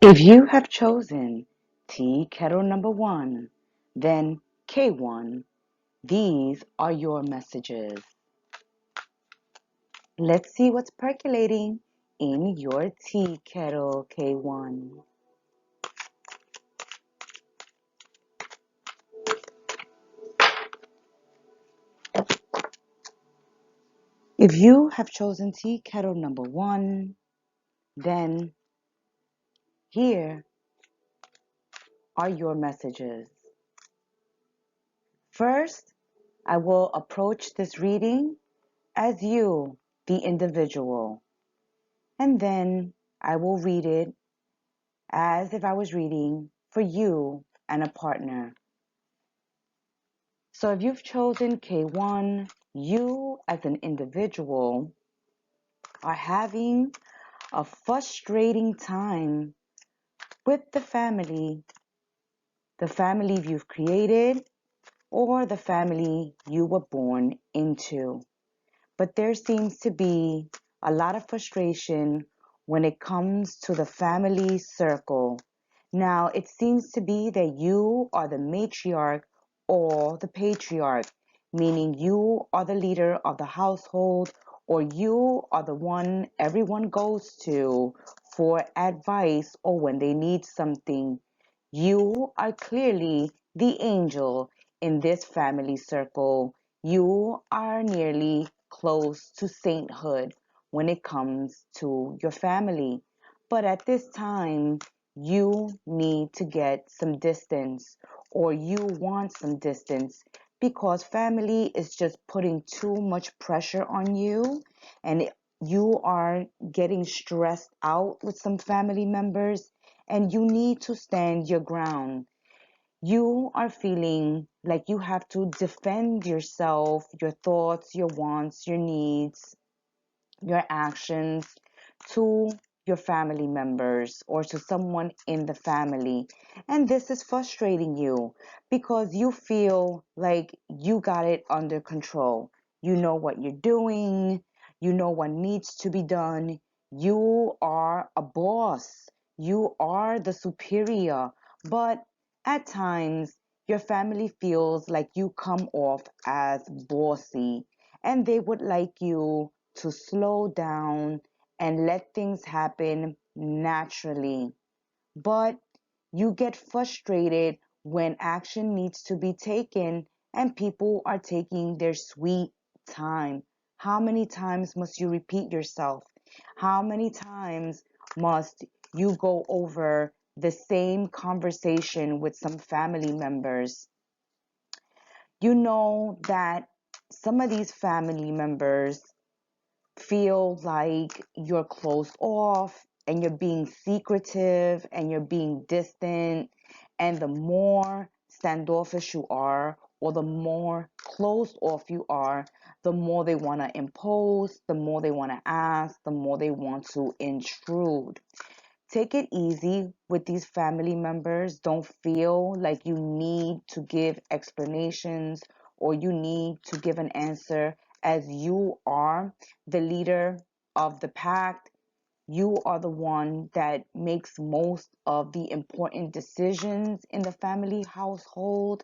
If you have chosen tea kettle number 1, then K1, these are your messages. Let's see what's percolating in your tea kettle, K1. If you have chosen tea kettle number 1, then here are your messages. First, I will approach this reading as you, the individual, and then I will read it as if I was reading for you and a partner. So if you've chosen K1, you as an individual are having a frustrating time with the family you've created, or the family you were born into. But there seems to be a lot of frustration when it comes to the family circle. Now, it seems to be that you are the matriarch or the patriarch, meaning you are the leader of the household, or you are the one everyone goes to for advice or when they need something. You are clearly the angel in this family circle. You are nearly close to sainthood when it comes to your family. But at this time, you need to get some distance, or you want some distance, because family is just putting too much pressure on you, and you are getting stressed out with some family members, and you need to stand your ground. You are feeling like you have to defend yourself, your thoughts, your wants, your needs, your actions to your family members or to someone in the family. And this is frustrating you because you feel like you got it under control. You know what you're doing, you know what needs to be done. You are a boss, you are the superior, but at times your family feels like you come off as bossy, and they would like you to slow down and let things happen naturally. But you get frustrated when action needs to be taken and people are taking their sweet time. How many times must you repeat yourself? How many times must you go over the same conversation with some family members? You know that some of these family members feel like you're closed off and you're being secretive and you're being distant. And the more standoffish you are, or the more closed off you are, the more they want to impose, the more they want to ask, the more they want to intrude. Take it easy with these family members. Don't feel like you need to give explanations or you need to give an answer, as you are the leader of the pack. You are the one that makes most of the important decisions in the family household,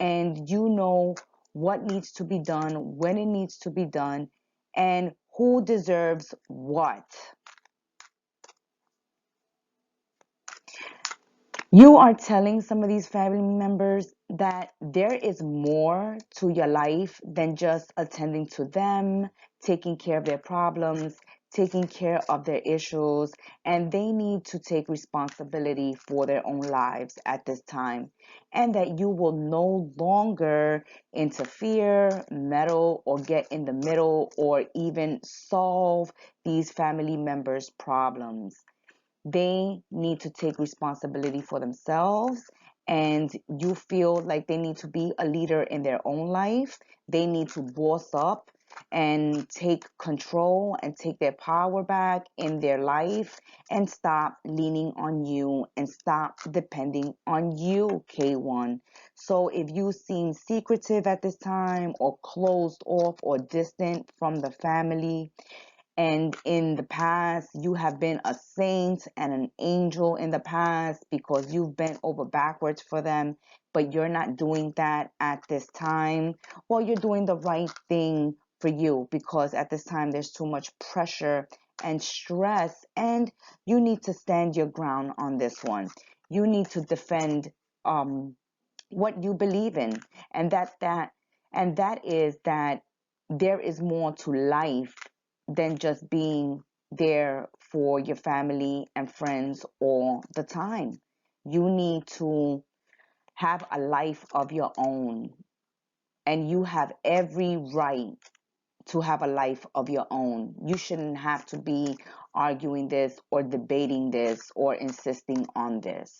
and you know what needs to be done, when it needs to be done, and who deserves what. You are telling some of these family members that there is more to your life than just attending to them, taking care of their problems, taking care of their issues, and they need to take responsibility for their own lives at this time. And that you will no longer interfere, meddle, or get in the middle, or even solve these family members' problems. They need to take responsibility for themselves, and you feel like they need to be a leader in their own life. They need to boss up and take control and take their power back in their life, and stop leaning on you and stop depending on you, K1. So if you seem secretive at this time, or closed off or distant from the family, and in the past you have been a saint and an angel in the past because you've bent over backwards for them, but you're not doing that at this time. Well, you're doing the right thing for you, because at this time there's too much pressure and stress, and you need to stand your ground on this one. You need to defend what you believe in, and that is that there is more to life than just being there for your family and friends all the time. You need to have a life of your own, and you have every right to have a life of your own. You shouldn't have to be arguing this or debating this or insisting on this.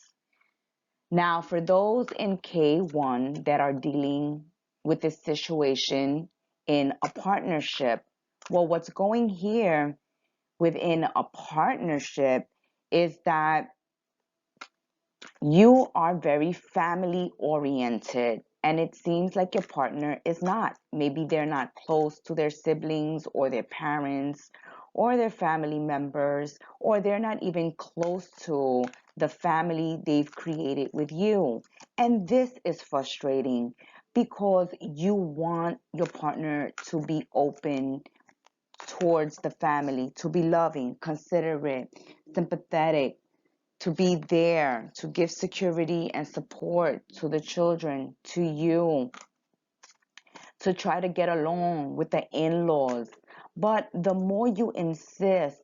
Now, for those in K1 that are dealing with this situation in a partnership, well, what's going here within a partnership is that you are very family oriented, and it seems like your partner is not. Maybe they're not close to their siblings or their parents or their family members, or they're not even close to the family they've created with you. And this is frustrating because you want your partner to be open towards the family, to be loving, considerate, sympathetic, to be there, to give security and support to the children, to you, to try to get along with the in-laws. But the more you insist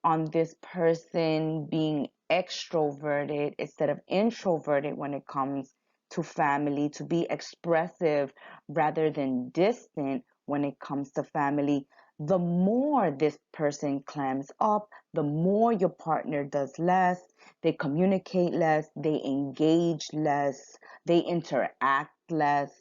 on this person being extroverted instead of introverted when it comes to family, to be expressive rather than distant when it comes to family, the more this person clams up, the more your partner does less, they communicate less, they engage less, they interact less,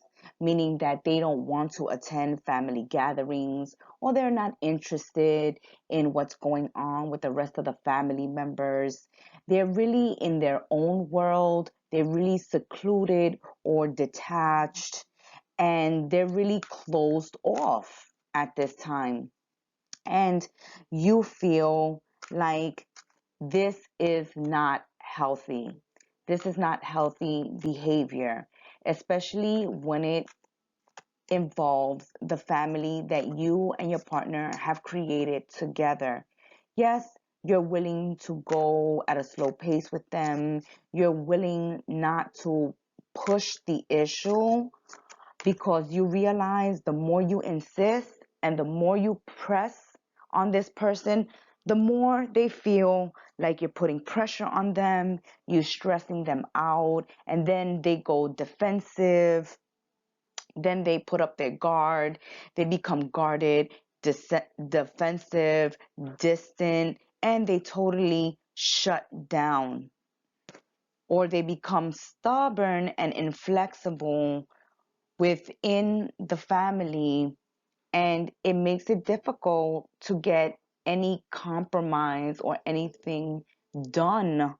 meaning that they don't want to attend family gatherings, or they're not interested in what's going on with the rest of the family members. They're really in their own world, they're really secluded or detached, and they're really closed off at this time. And you feel like this is not healthy. This is not healthy behavior, especially when it involves the family that you and your partner have created together. Yes, you're willing to go at a slow pace with them. You're willing not to push the issue because you realize the more you insist and the more you press on this person, the more they feel like you're putting pressure on them, you're stressing them out, and then they go defensive, then they put up their guard, they become guarded, defensive, distant, and they totally shut down. Or they become stubborn and inflexible within the family, and it makes it difficult to get any compromise or anything done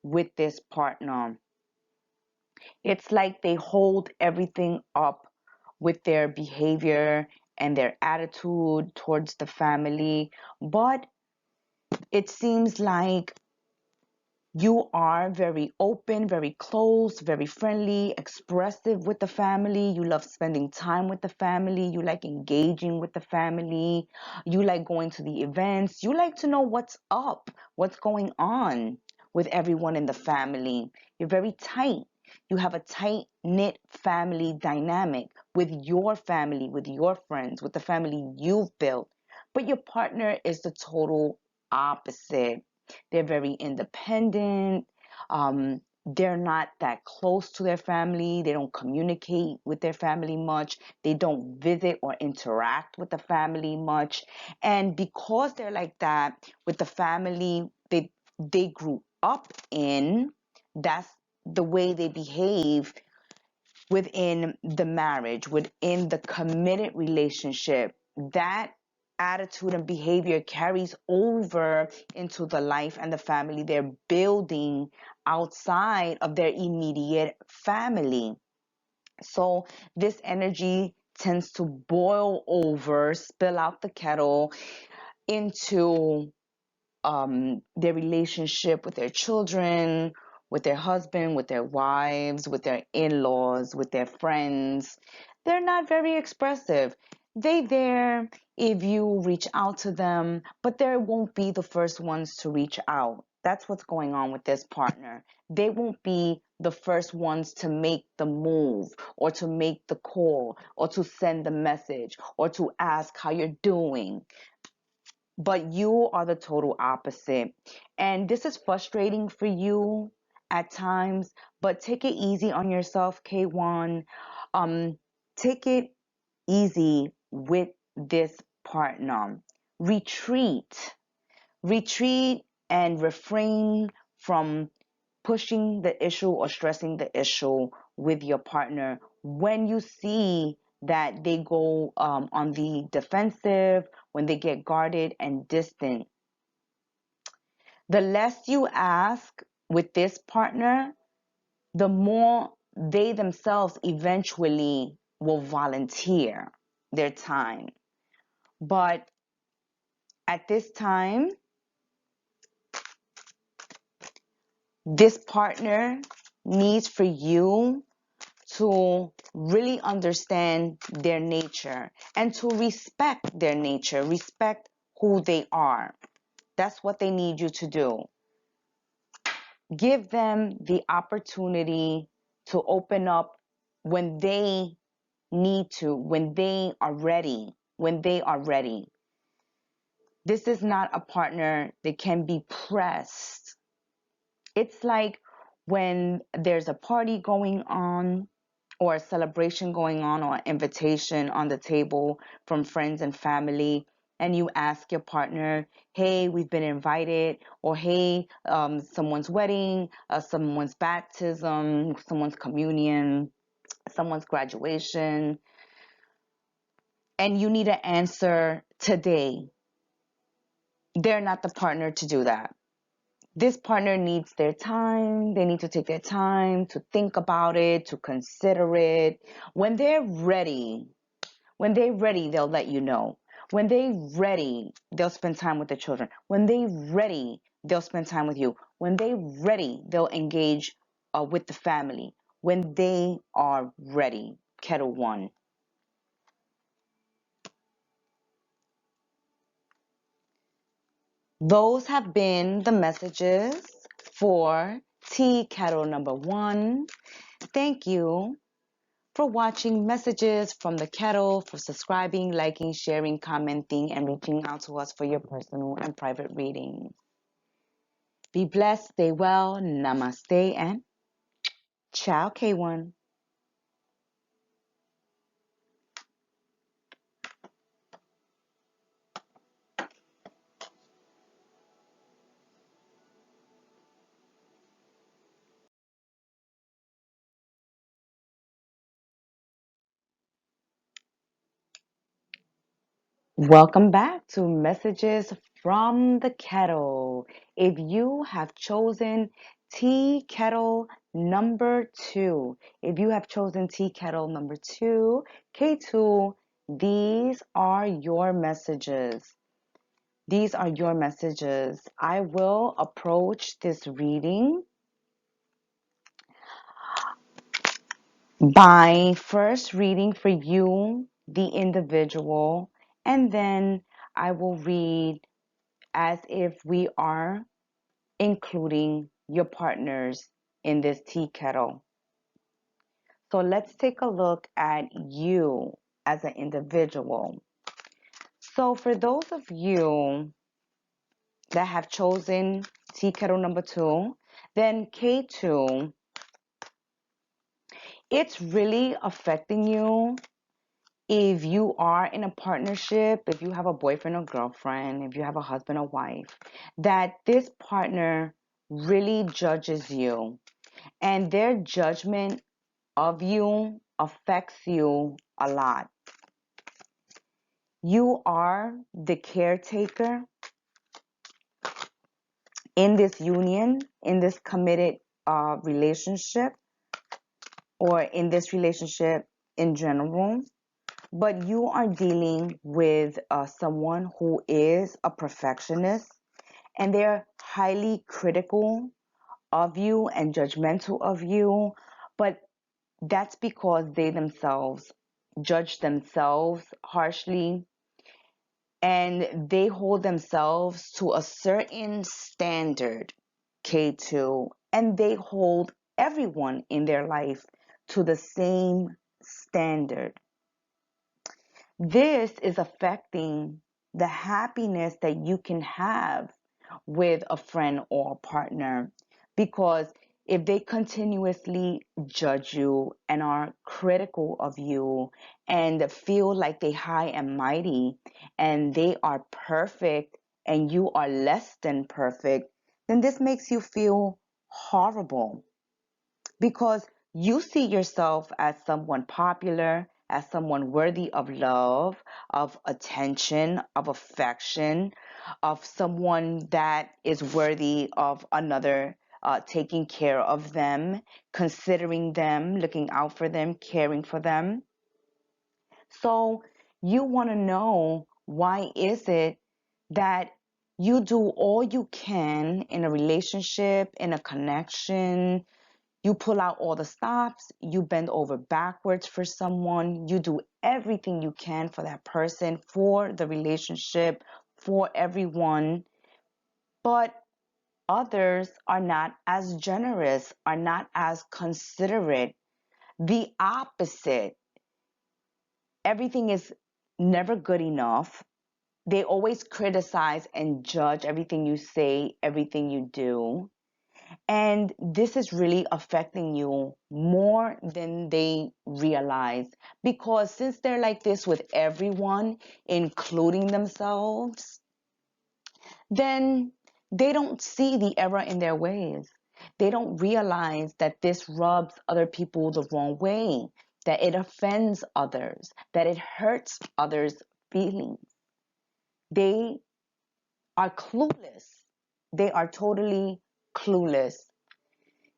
with this partner. It's like they hold everything up with their behavior and their attitude towards the family, but it seems like you are very open, very close, very friendly, expressive with the family. You love spending time with the family. You like engaging with the family. You like going to the events. You like to know what's up, what's going on with everyone in the family. You're very tight. You have a tight knit family dynamic with your family, with your friends, with the family you've built. But your partner is the total opposite. They're very independent. They're not that close to their family. They don't communicate with their family much. They don't visit or interact with the family much. And because they're like that with the family they grew up in, that's the way they behave within the marriage, within the committed relationship. That attitude and behavior carries over into the life and the family they're building outside of their immediate family. So this energy tends to boil over, spill out the kettle, into their relationship with their children, with their husband, with their wives, with their in-laws, with their friends. They're not very expressive. They there if you reach out to them, but they won't be the first ones to reach out. That's what's going on with this partner. They won't be the first ones to make the move or to make the call or to send the message or to ask how you're doing. But you are the total opposite. And this is frustrating for you at times, but take it easy on yourself, K1. Um, Take it easy with this partner. Retreat. Retreat and refrain from pushing the issue or stressing the issue with your partner when you see that they go on the defensive, when they get guarded and distant. The less you ask with this partner, the more they themselves eventually will volunteer their time. But at this time, this partner needs for you to really understand their nature and to respect their nature, respect who they are. That's what they need you to do. Give them the opportunity to open up when they need to, when they are ready, when they are ready. This is not a partner that can be pressed. It's like when there's a party going on or a celebration going on or an invitation on the table from friends and family, and you ask your partner, hey, we've been invited, or hey, someone's wedding, someone's baptism, someone's communion, someone's graduation, and you need an answer today. They're not the partner to do that. This partner needs their time. They need to take their time to think about it, to consider it. When they're ready, they'll let you know. When they're ready, they'll spend time with the children. When they're ready, they'll spend time with you. When they're ready, they'll engage with the family. When they are ready. Kettle 1. Those have been the messages for tea kettle number 1. Thank you for watching Messages from the Kettle, for subscribing, liking, sharing, commenting, and reaching out to us for your personal and private readings. Be blessed, stay well, namaste, and ciao, K1. Welcome back to Messages from the Kettle. If you have chosen tea kettle number 2, if you have chosen tea kettle number 2, K2, these are your messages. These are your messages. I will approach this reading by first reading for you, the individual, and then I will read as if we are including your partners in this tea kettle. So let's take a look at you as an individual. So for those of you that have chosen tea kettle number 2, then K2, it's really affecting you if you are in a partnership, if you have a boyfriend or girlfriend, if you have a husband or wife, that this partner really judges you. And their judgment of you affects you a lot. You are the caretaker in this union, in this committed relationship, or in this relationship in general. but you are dealing with someone who is a perfectionist, and they're highly critical of you and judgmental of you, but that's because they themselves judge themselves harshly, and they hold themselves to a certain standard, K2, and they hold everyone in their life to the same standard. This is affecting the happiness that you can have with a friend or a partner, because if they continuously judge you and are critical of you and feel like they high and mighty and they are perfect and you are less than perfect, then this makes you feel horrible, because you see yourself as someone popular, as someone worthy of love, of attention, of affection, of someone that is worthy of another taking care of them, considering them, looking out for them, caring for them. So you want to know, why is it that you do all you can in a relationship, in a connection? You pull out all the stops, you bend over backwards for someone, you do everything you can for that person, for the relationship, for everyone, but others are not as generous, are not as considerate. The opposite. Everything is never good enough. They always criticize and judge everything you say, everything you do. And this is really affecting you more than they realize, because since they're like this with everyone, including themselves, then they don't see the error in their ways. They don't realize that this rubs other people the wrong way, that it offends others, that it hurts others' feelings. They are clueless. They are totally clueless.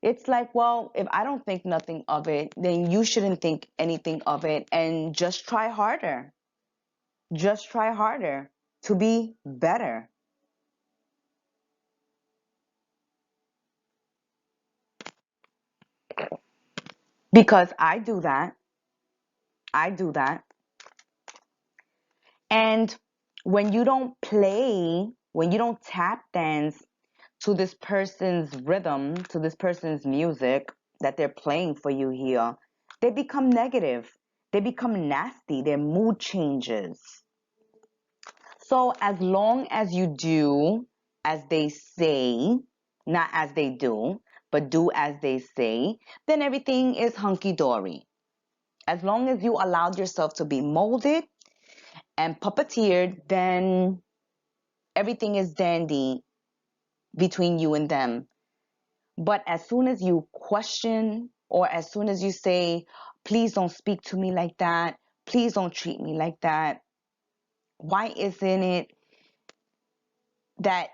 It's like, well, if I don't think nothing of it, then you shouldn't think anything of it, and just try harder. Just try harder to be better. Because I do that. I do that. And when you don't play, when you don't tap dance to this person's rhythm, to this person's music that they're playing for you here, they become negative. They become nasty. Their mood changes. So as long as you do as they say, not as they do, but do as they say, then everything is hunky-dory. As long as you allowed yourself to be molded and puppeteered, then everything is dandy between you and them. But as soon as you question, or as soon as you say, please don't speak to me like that, please don't treat me like that, why isn't it that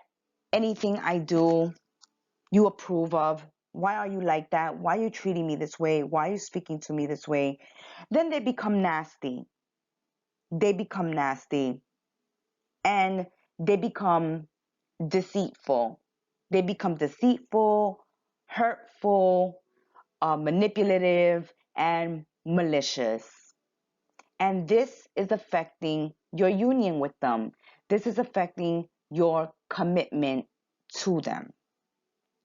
anything I do you approve of? Why are you like that? Why are you treating me this way? Why are you speaking to me this way? Then they become nasty. They become nasty, and they become deceitful. They become deceitful, hurtful, manipulative, and malicious. And this is affecting your union with them. This is affecting your commitment to them.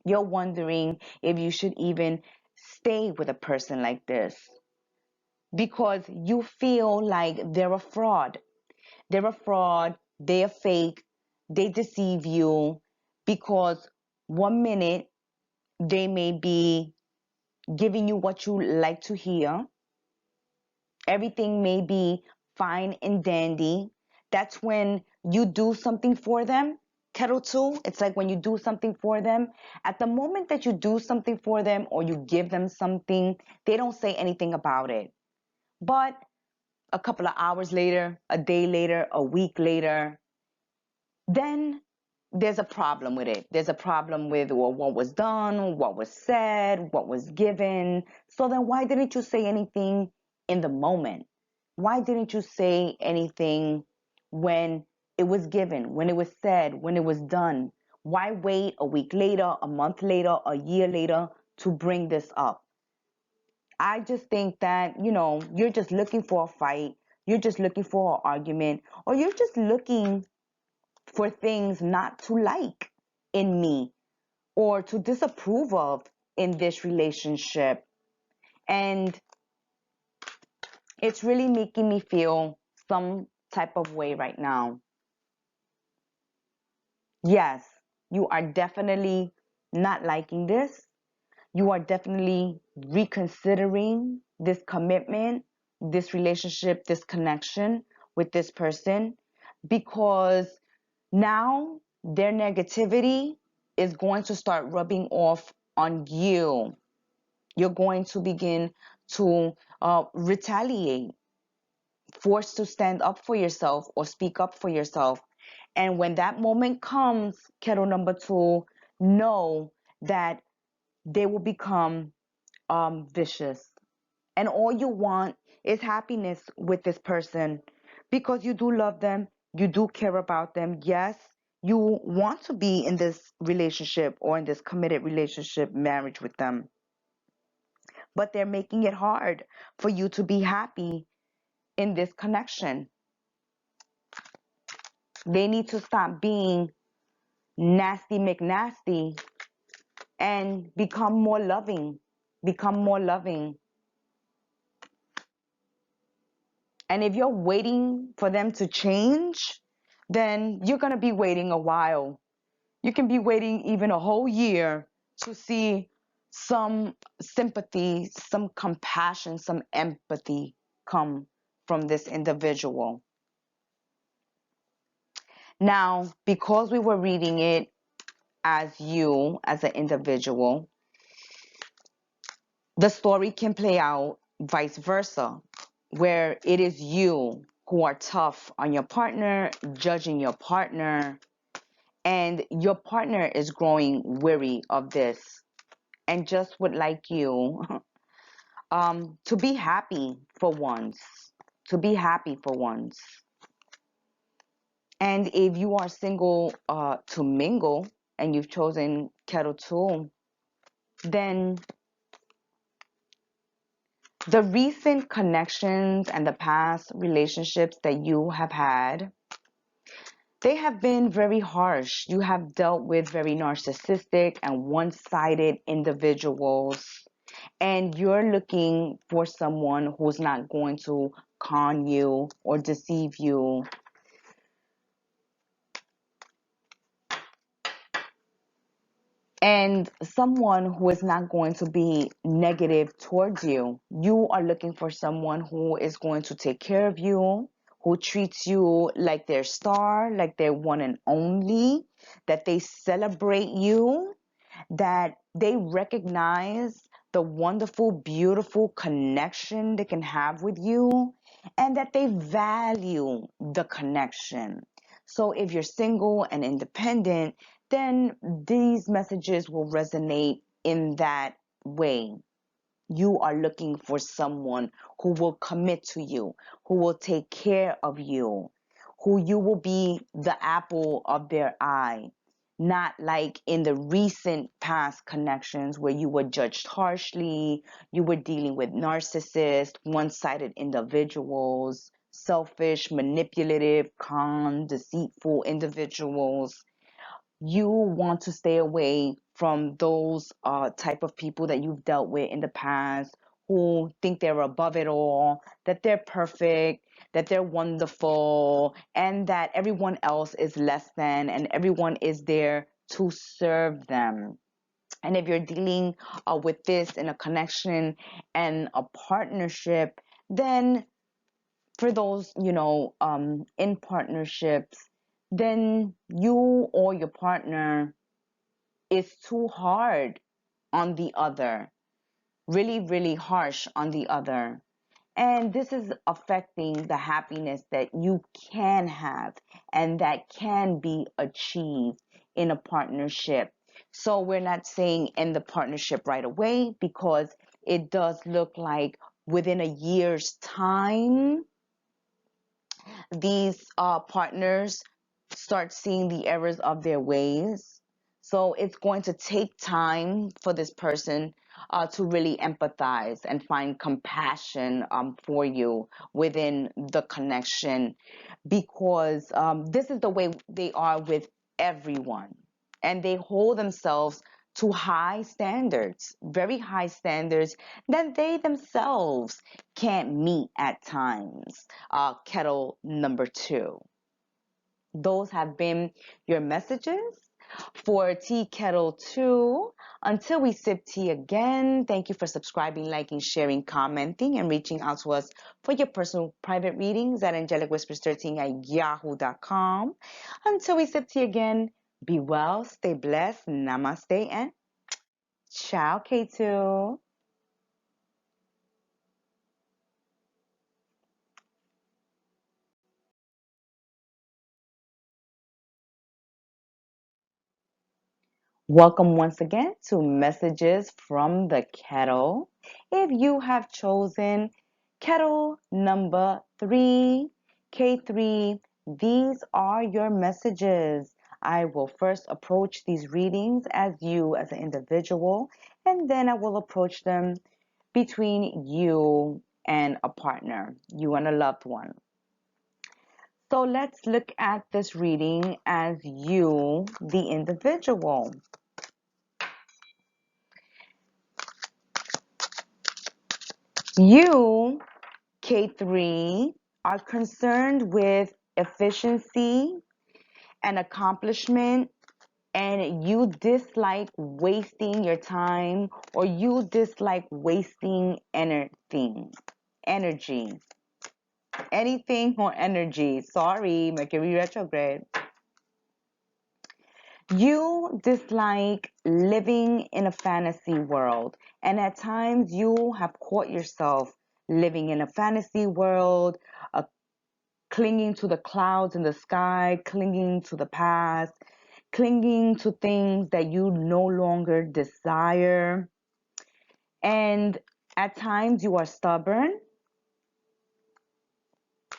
You're wondering if you should even stay with a person like this, because you feel like they're a fraud. They're a fraud. They're fake. They deceive you, because one minute they may be giving you what you like to hear. Everything may be fine and dandy. That's when you do something for them. Kettle two, it's like when you do something for them. At the moment that you do something for them or you give them something, they don't say anything about it. But a couple of hours later, a day later, a week later, then there's a problem with it. There's a problem with, well, what was done, what was said, what was given. So then why didn't you say anything in the moment? Why didn't you say anything when it was given, when it was said, when it was done? Why wait a week later, a month later, a year later to bring this up? I just think that, you're just looking for a fight. You're just looking for an argument, or you're just looking for things not to like in me or to disapprove of in this relationship. And it's really making me feel some type of way right now. Yes, you are definitely not liking this. You are definitely reconsidering this commitment, this relationship, this connection with this person, because now their negativity is going to start rubbing off on you. You're going to begin to retaliate, forced to stand up for yourself or speak up for yourself. And when that moment comes, kettle number two, know that they will become vicious. And all you want is happiness with this person because you do love them, you do care about them. Yes, you want to be in this relationship or in this committed relationship, marriage with them. But they're making it hard for you to be happy in this connection. They need to stop being nasty McNasty and become more loving. Become more loving. And if you're waiting for them to change, then you're going to be waiting a while. You can be waiting even a whole year to see some sympathy, some compassion, some empathy come from this individual. Now, because we were reading it as you, as an individual, the story can play out vice versa, where it is you who are tough on your partner, judging your partner, and your partner is growing weary of this and just would like you to be happy for once, to be happy for once. And if you are single to mingle and you've chosen Kettle 2, then the recent connections and the past relationships that you have had, they have been very harsh. You have dealt with very narcissistic and one-sided individuals, and you're looking for someone who's not going to con you or deceive you. And someone who is not going to be negative towards you. You are looking for someone who is going to take care of you, who treats you like their star, like their one and only, that they celebrate you, that they recognize the wonderful, beautiful connection they can have with you, and that they value the connection. So if you're single and independent, then these messages will resonate in that way. You are looking for someone who will commit to you, who will take care of you, who you will be the apple of their eye. Not like in the recent past connections where you were judged harshly, you were dealing with narcissists, one-sided individuals, selfish, manipulative, con, deceitful individuals. You want to stay away from those type of people that you've dealt with in the past, who think they're above it all, that they're perfect, that they're wonderful, and that everyone else is less than, and everyone is there to serve them. And if you're dealing with this in a connection and a partnership, then for those, in partnerships, then you or your partner is too hard on the other, really, really harsh on the other. And this is affecting the happiness that you can have and that can be achieved in a partnership. So we're not saying end the partnership right away, because it does look like within a year's time these partners start seeing the errors of their ways. So it's going to take time for this person to really empathize and find compassion for you within the connection, because this is the way they are with everyone. And they hold themselves to high standards, very high standards that they themselves can't meet at times. Kettle number 2. Those have been your messages for Tea Kettle 2. Until we sip tea again, thank you for subscribing, liking, sharing, commenting, and reaching out to us for your personal private readings at angelicwhispers13@yahoo.com. Until we sip tea again, be well, stay blessed, namaste, and ciao, K2. Welcome once again to Messages from the Kettle. If you have chosen Kettle number 3, K3, these are your messages. I will first approach these readings as you as an individual, and then I will approach them between you and a partner, you and a loved one. So let's look at this reading as you, the individual. You, K3, are concerned with efficiency and accomplishment, and you dislike wasting your time, or you dislike wasting energy, anything or energy. Sorry, Mercury retrograde. You dislike living in a fantasy world, and at times you have caught yourself living in a fantasy world, clinging to the clouds in the sky, clinging to the past, clinging to things that you no longer desire. And at times you are stubborn,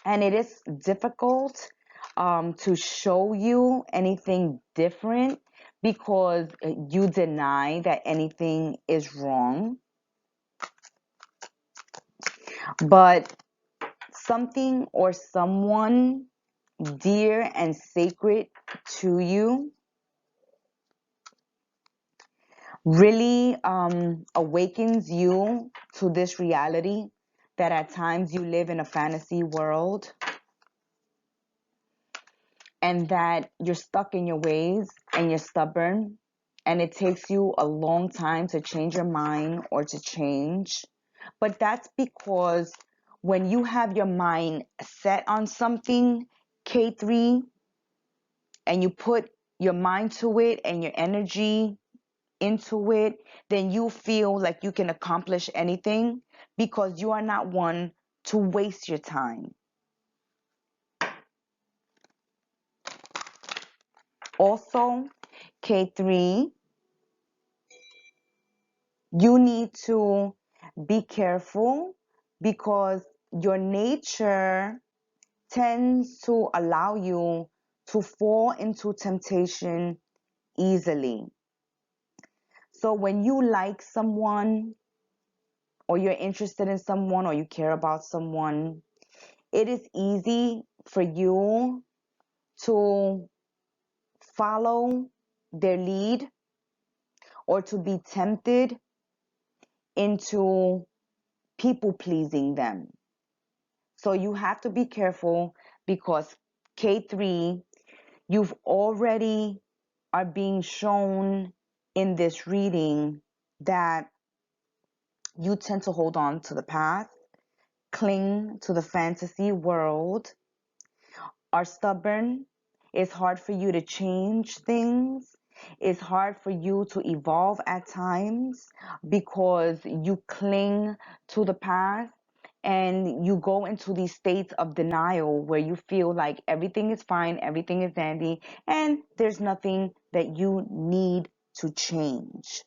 and it is difficult to show you anything different because you deny that anything is wrong. But something or someone dear and sacred to you really awakens you to this reality that at times you live in a fantasy world and that you're stuck in your ways and you're stubborn, and it takes you a long time to change your mind or to change. But that's because when you have your mind set on something, K3, and you put your mind to it and your energy into it, then you feel like you can accomplish anything because you are not one to waste your time. Also, K3, you need to be careful because your nature tends to allow you to fall into temptation easily. So when you like someone, or you're interested in someone, or you care about someone, it is easy for you to follow their lead or to be tempted into people pleasing them. So you have to be careful because K3, you've already are being shown in this reading that you tend to hold on to the past, cling to the fantasy world, are stubborn. It's hard for you to change things. It's hard for you to evolve at times because you cling to the past and you go into these states of denial where you feel like everything is fine, everything is dandy, and there's nothing that you need to change.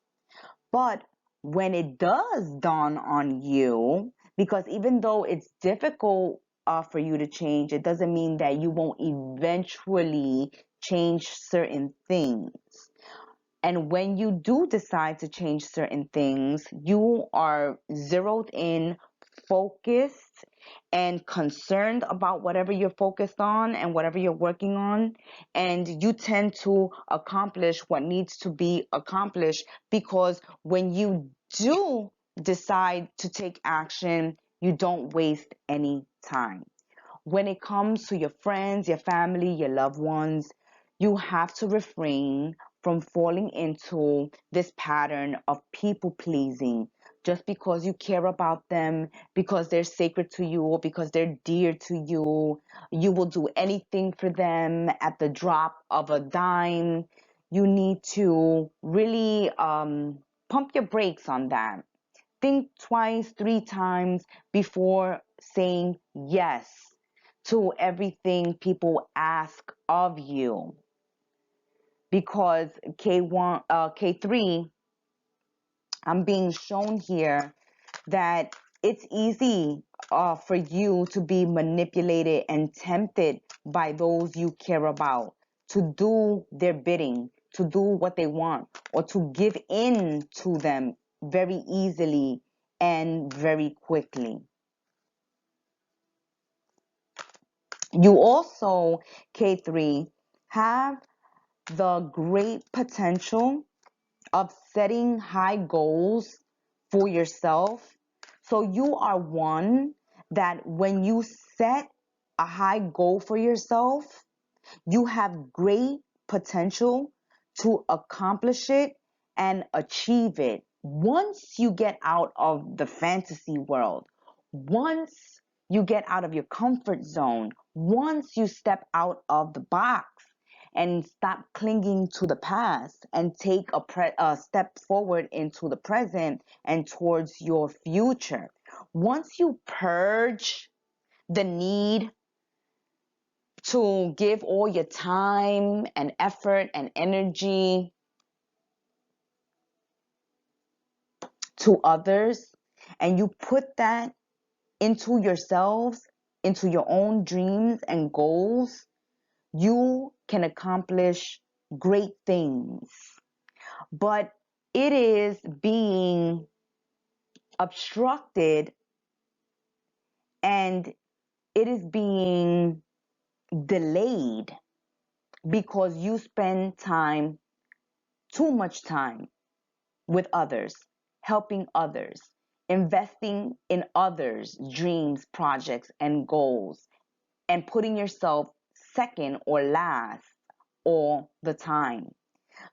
But when it does dawn on you, because even though it's difficult for you to change. It doesn't mean that you won't eventually change certain things. And when you do decide to change certain things, you are zeroed in, focused, and concerned about whatever you're focused on and whatever you're working on. And you tend to accomplish what needs to be accomplished, because when you do decide to take action, you don't waste any time. When it comes to your friends, your family, your loved ones, you have to refrain from falling into this pattern of people pleasing. Just because you care about them, because they're sacred to you, or because they're dear to you, you will do anything for them at the drop of a dime. You need to really pump your brakes on that. Think twice, three times before saying yes to everything people ask of you. Because K1, K3, I'm being shown here that it's easy for you to be manipulated and tempted by those you care about to do their bidding, to do what they want, or to give in to them very easily and very quickly. You also, K3, have the great potential of setting high goals for yourself. So you are one that when you set a high goal for yourself, you have great potential to accomplish it and achieve it. Once you get out of the fantasy world, once you get out of your comfort zone, once you step out of the box and stop clinging to the past and take a step forward into the present and towards your future. Once you purge the need to give all your time and effort and energy to others, and you put that into yourselves, into your own dreams and goals, you can accomplish great things. But it is being obstructed, and it is being delayed because you spend time, too much time, with others, helping others, investing in others' dreams, projects, and goals, and putting yourself second or last all the time.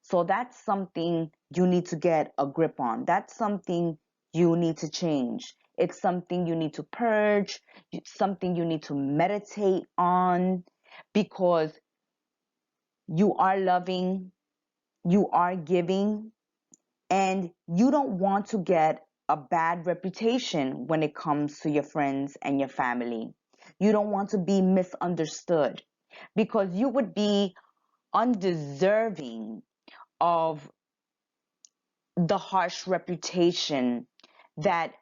So that's something you need to get a grip on. That's something you need to change. It's something you need to purge, something you need to meditate on, because you are loving, you are giving, and you don't want to get a bad reputation when it comes to your friends and your family. You don't want to be misunderstood, because you would be undeserving of the harsh reputation that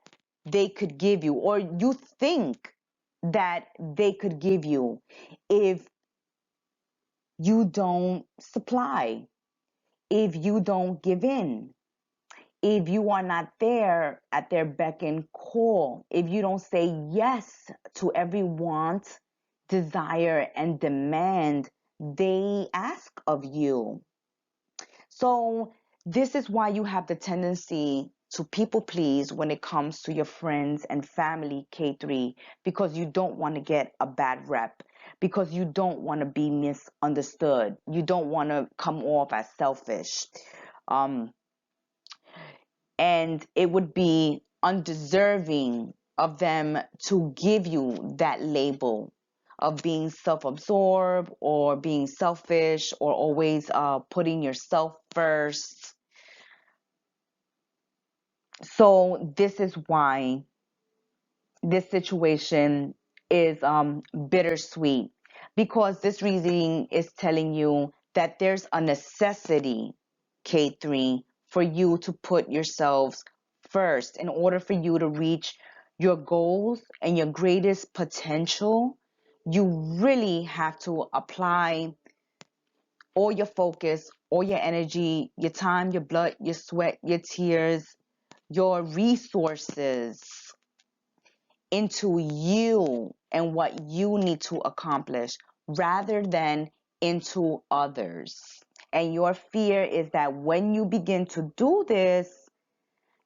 they could give you, or you think that they could give you, if you don't supply, if you don't give in, if you are not there at their beck and call, if you don't say yes to every want, desire, and demand they ask of you. So this is why you have the tendency to people please when it comes to your friends and family, K3, because you don't want to get a bad rep, because you don't want to be misunderstood. You don't want to come off as selfish. And it would be undeserving of them to give you that label of being self-absorbed or being selfish or always putting yourself first. So this is why this situation is bittersweet, because this reading is telling you that there's a necessity, K3, for you to put yourselves first in order for you to reach your goals and your greatest potential, you really have to apply all your focus, all your energy, your time, your blood, your sweat, your tears, your resources into you and what you need to accomplish rather than into others. And your fear is that when you begin to do this,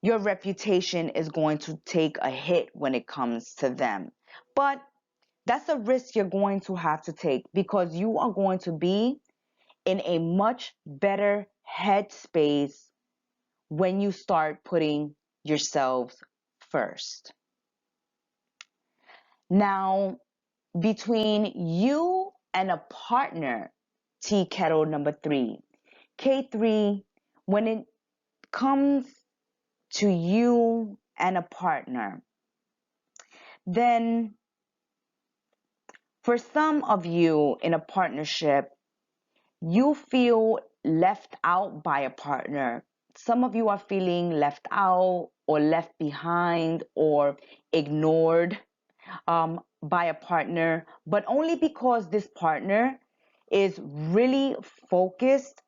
your reputation is going to take a hit when it comes to them. But that's a risk you're going to have to take because you are going to be in a much better headspace when you start putting yourselves first. Now, between you and a partner, T Kettle number 3, K3, when it comes to you and a partner, then for some of you in a partnership, you feel left out by a partner. Some of you are feeling left out or left behind or ignored by a partner, but only because this partner is really focused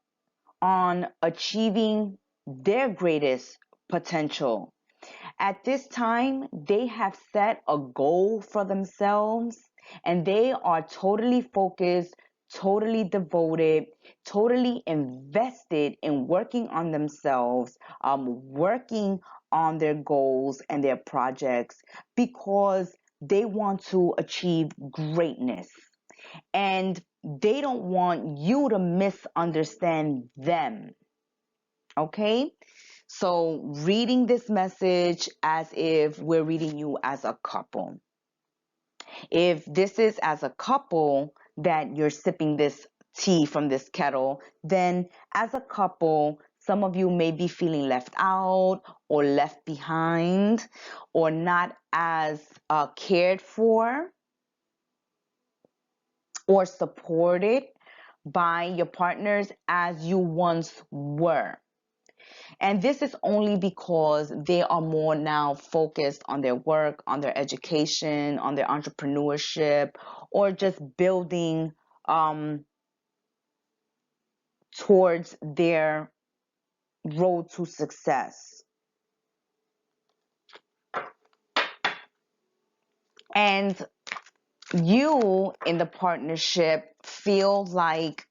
on achieving their greatest potential. At this time, they have set a goal for themselves and they are totally focused, totally devoted, totally invested in working on themselves, working on their goals and their projects because they want to achieve greatness. And they don't want you to misunderstand them. Okay? So, reading this message as if we're reading you as a couple. If this is as a couple that you're sipping this tea from this kettle, then as a couple, some of you may be feeling left out or left behind or not as cared for or supported by your partners as you once were. And this is only because they are more now focused on their work, on their education, on their entrepreneurship, or just building towards their road to success. And you in the partnership feel like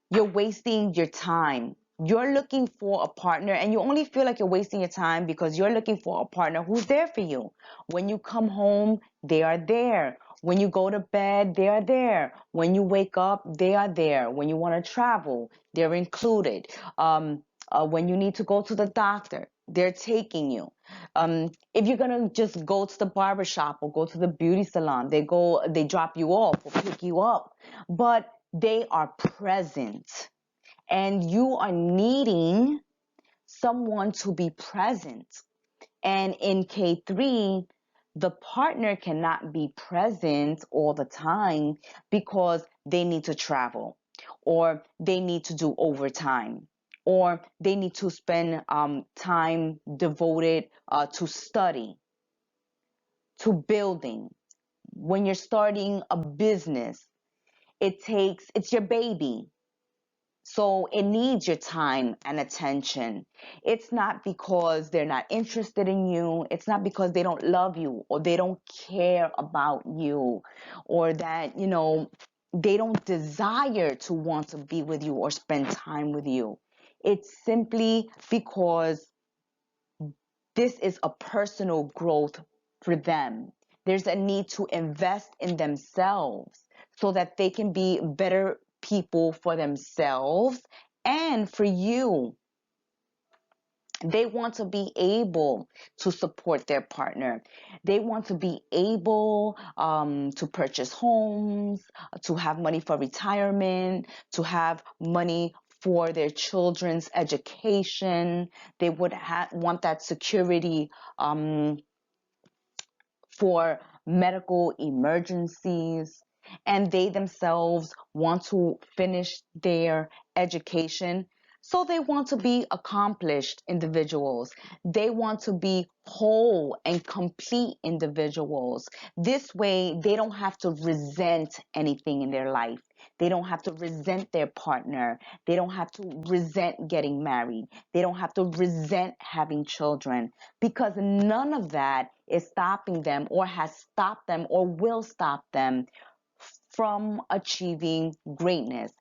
you're wasting your time. You're looking for a partner and you only feel like you're wasting your time because you're looking for a partner who's there for you. When you come home, they are there. When you go to bed, they are there. When you wake up, they are there. When you want to travel, they're included. When you need to go to the doctor, they're taking you. If you're gonna just go to the barbershop or go to the beauty salon, they drop you off or pick you up. But they are present and you are needing someone to be present. And in K3, the partner cannot be present all the time because they need to travel or they need to do overtime or they need to spend time devoted to study, to building. When you're starting a business, it's your baby. So it needs your time and attention. It's not because they're not interested in you. It's not because they don't love you or they don't care about you or that, they don't desire to want to be with you or spend time with you. It's simply because this is a personal growth for them. There's a need to invest in themselves so that they can be better people for themselves and for you. They want to be able to support their partner. They want to be able to purchase homes, to have money for retirement, to have money for their children's education. They would want that security for medical emergencies. And they themselves want to finish their education So they want to be accomplished individuals. They want to be whole and complete individuals. This way, they don't have to resent anything in their life. They don't have to resent their partner. They don't have to resent getting married. They don't have to resent having children, because none of that is stopping them or has stopped them or will stop them from achieving greatness,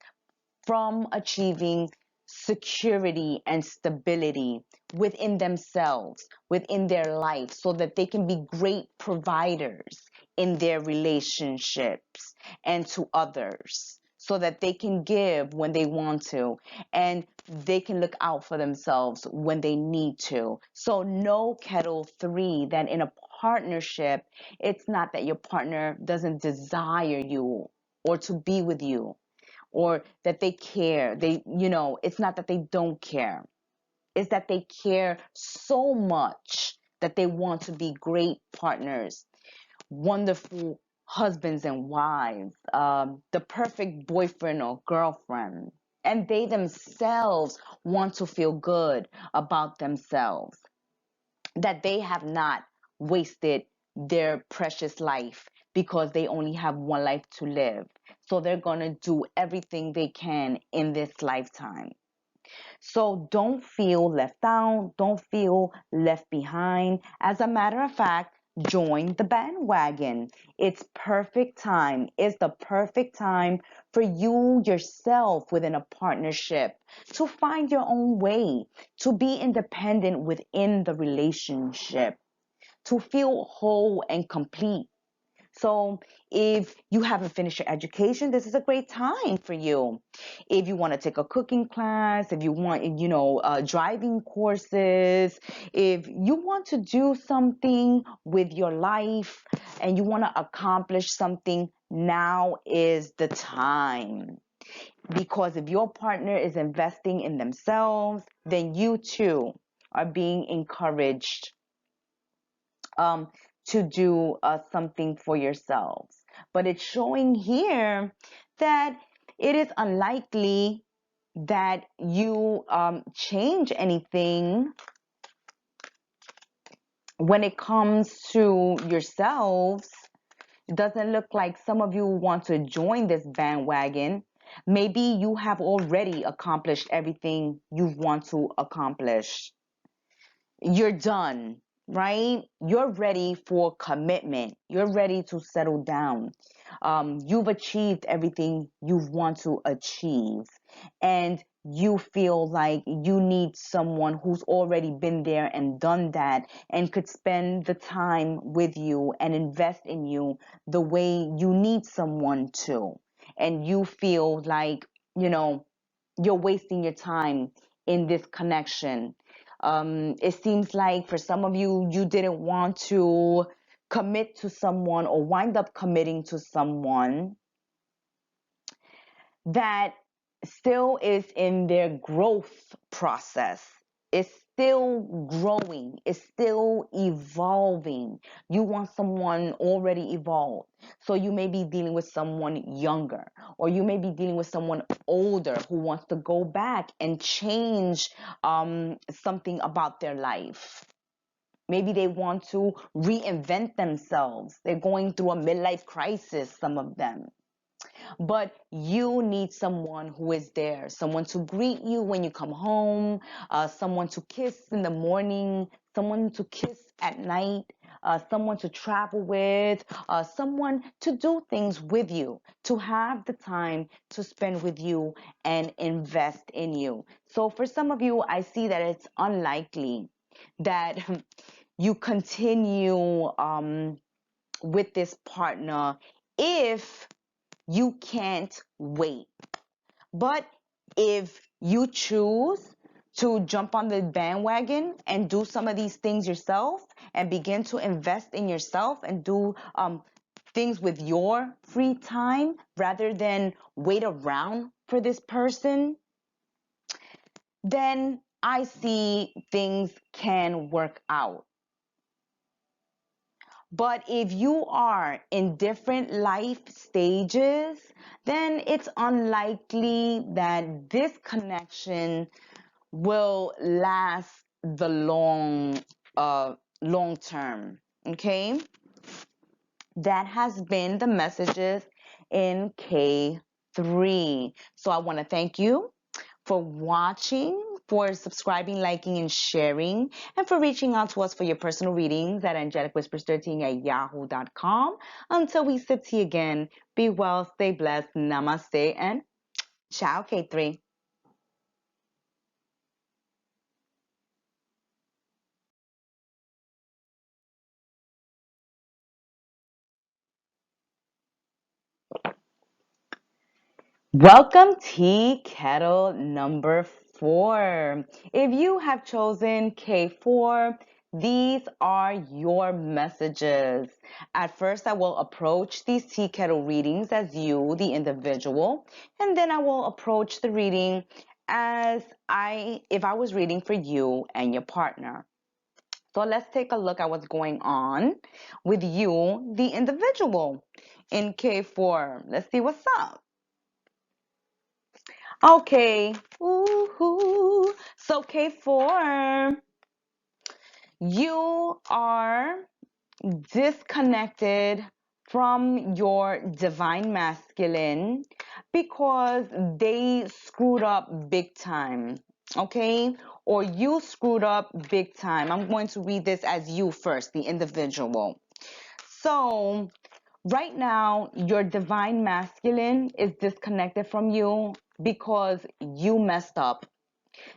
from achieving security and stability within themselves, within their life, so that they can be great providers in their relationships and to others, so that they can give when they want to, and they can look out for themselves when they need to. So know, Kettle 3, that in a partnership, it's not that your partner doesn't desire you or to be with you, or that they care. It's not that they don't care. It's that they care so much that they want to be great partners, wonderful husbands and wives, the perfect boyfriend or girlfriend. And they themselves want to feel good about themselves, that they have not wasted their precious life, because they only have one life to live. So they're going to do everything they can in this lifetime. So don't feel left out. Don't feel left behind. As a matter of fact, join the bandwagon. It's perfect time. It's the perfect time for you yourself within a partnership to find your own way, to be independent within the relationship, to feel whole and complete. So if you haven't finished your education, this is a great time for you. If you want to take a cooking class, if you want, driving courses, if you want to do something with your life and you want to accomplish something, now is the time. Because if your partner is investing in themselves, then you too are being encouraged um, to do something for yourselves. But it's showing here that it is unlikely that you change anything when it comes to yourselves. It doesn't look like some of you want to join this bandwagon. Maybe you have already accomplished everything you want to accomplish. You're done, right? You're ready for commitment. You're ready to settle down. You've achieved everything you want to achieve. And you feel like you need someone who's already been there and done that and could spend the time with you and invest in you the way you need someone to. And you feel like, you know, you're wasting your time in this connection. It seems like for some of you, you didn't want to commit to someone or wind up committing to someone that still is in their growth process. It's still growing. It's still evolving. You want someone already evolved. So you may be dealing with someone younger, or you may be dealing with someone older who wants to go back and change something about their life. Maybe they want to reinvent themselves. They're going through a midlife crisis, some of them. But you need someone who is there, someone to greet you when you come home, someone to kiss in the morning, someone to kiss at night, someone to travel with, someone to do things with you, to have the time to spend with you and invest in you. So for some of you, I see that it's unlikely that you continue with this partner if you can't wait. But if you choose to jump on the bandwagon and do some of these things yourself and begin to invest in yourself and do things with your free time rather than wait around for this person, then I see things can work out. But if you are in different life stages, then it's unlikely that this connection will last the long term. Okay, that has been the messages in K3. So I want to thank you for watching, for subscribing, liking, and sharing, and for reaching out to us for your personal readings at angelicwhispers13@yahoo.com. Until we see again, be well, stay blessed, namaste, and ciao, K3. Welcome tea kettle number 4. If you have chosen K4, these are your messages. At first, I will approach these tea kettle readings as you, the individual, and then I will approach the reading as if I was reading for you and your partner. So let's take a look at what's going on with you, the individual, in K4. Let's see what's up. Okay. Woohoo. So K4, you are disconnected from your divine masculine because they screwed up big time. Okay? Or you screwed up big time. I'm going to read this as you first, the individual. So, right now, your divine masculine is disconnected from you because you messed up.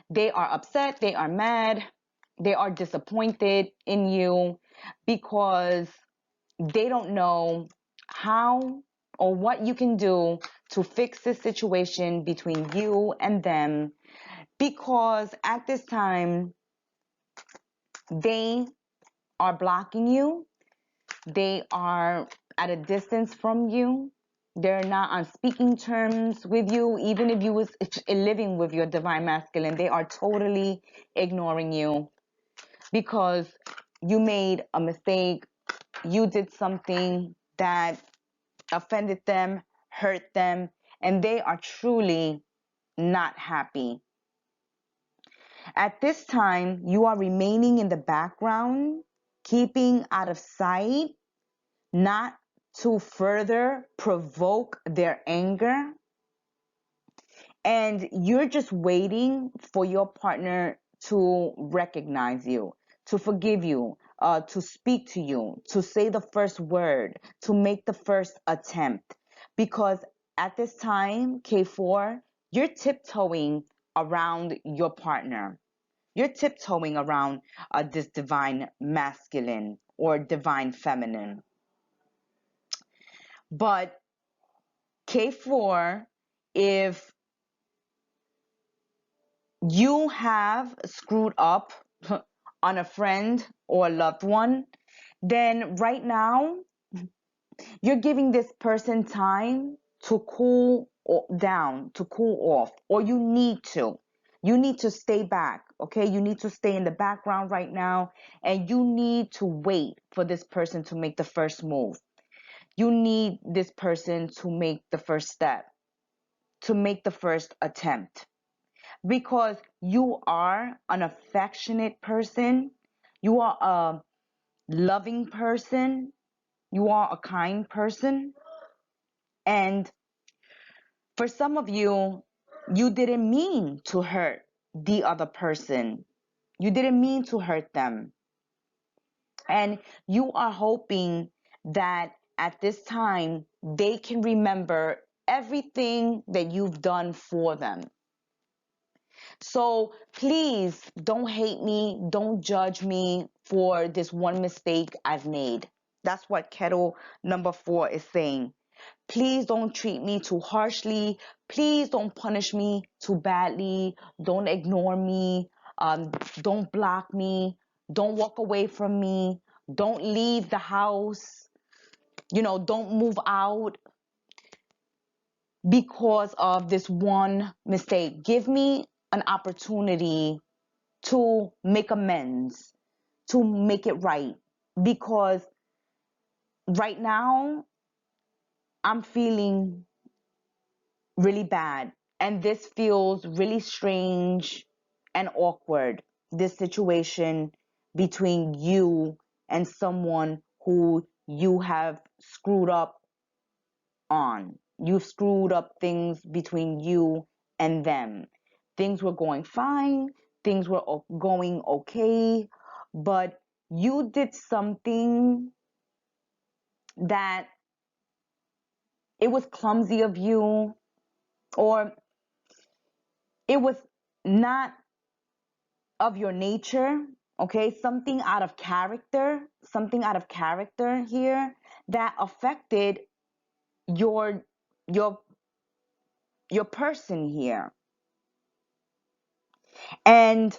They are upset, they are mad, they are disappointed in you because they don't know how or what you can do to fix this situation between you and them, because at this time they are blocking you. They are at a distance from you. They're not on speaking terms with you. Even if you was living with your divine masculine, they are totally ignoring you because you made a mistake. You did something that offended them, hurt them, and they are truly not happy. At this time, you are remaining in the background, keeping out of sight, not to further provoke their anger. And you're just waiting for your partner to recognize you, to forgive you, to speak to you, to say the first word, to make the first attempt. Because at this time, K4, you're tiptoeing around your partner. You're tiptoeing around this divine masculine or divine feminine. But K4, if you have screwed up on a friend or a loved one, then right now you're giving this person time to cool down, to cool off, or you need to. You need to stay back, okay? You need to stay in the background right now, and you need to wait for this person to make the first move. You need this person to make the first step, to make the first attempt, because you are an affectionate person, you are a loving person, you are a kind person, and for some of you, you didn't mean to hurt the other person. You didn't mean to hurt them. And you are hoping that at this time they can remember everything that you've done for them. So please don't hate me. Don't judge me for this one mistake I've made. That's what Kettle number 4 is saying. Please don't treat me too harshly. Please don't punish me too badly. Don't ignore me. Don't block me. Don't walk away from me. Don't leave the house. Don't move out because of this one mistake. Give me an opportunity to make amends, to make it right. Because right now, I'm feeling really bad. And this feels really strange. and awkward, this situation between you and someone who you have screwed up on. You've screwed up things between you and them. Things were going fine, things were going okay, but you did something that it was clumsy of you, or it was not of your nature, okay? Something out of character here that affected your your your person here. And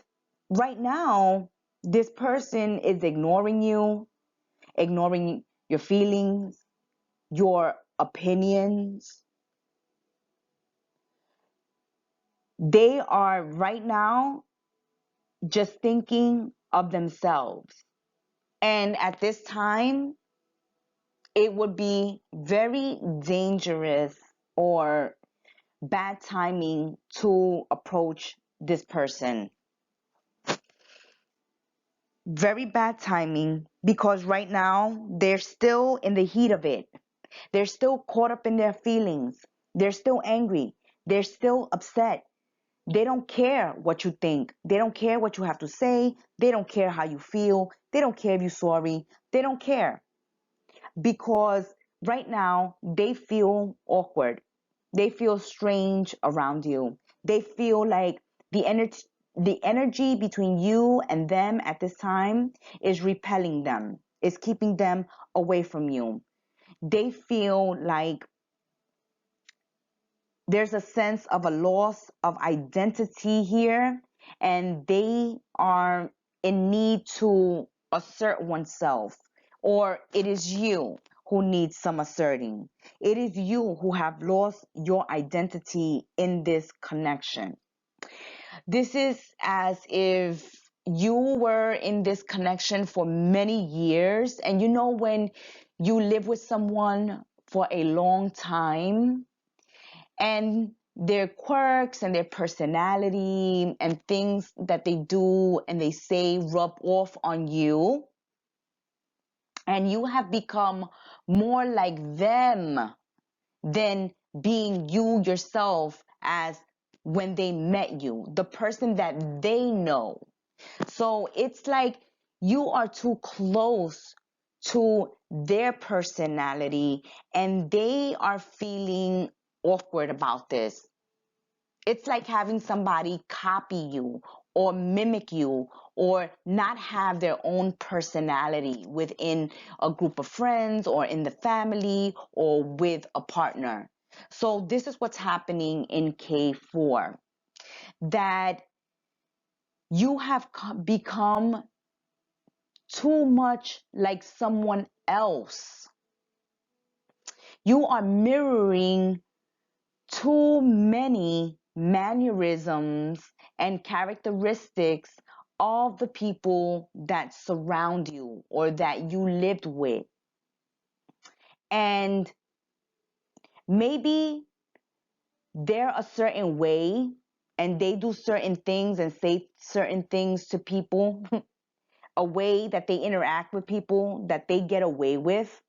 right now, this person is ignoring your feelings, your opinions. They are right now just thinking of themselves. And at this time, it would be very dangerous or bad timing to approach this person. Very bad timing, because right now they're still in the heat of it. They're still caught up in their feelings. They're still angry. They're still upset. They don't care what you think. They don't care what you have to say. They don't care how you feel. They don't care if you're sorry. They don't care, because right now they feel awkward. They feel strange around you. They feel like the energy between you and them at this time is repelling them, is keeping them away from you. They feel like there's a sense of a loss of identity here, and they are in need to assert oneself, or it is you who needs some asserting. It is you who have lost your identity in this connection. This is as if you were in this connection for many years, and you know when you live with someone for a long time, and their quirks and their personality and things that they do and they say rub off on you, and you have become more like them than being you yourself as when they met you, the person that they know. So it's like you are too close to their personality, and they are feeling awkward about this. It's like having somebody copy you or mimic you, or not have their own personality within a group of friends or in the family or with a partner. So this is what's happening in K4, that you have become too much like someone else. You are mirroring too many mannerisms and characteristics of the people that surround you or that you lived with. And maybe they're a certain way, and they do certain things and say certain things to people, a way that they interact with people that they get away with.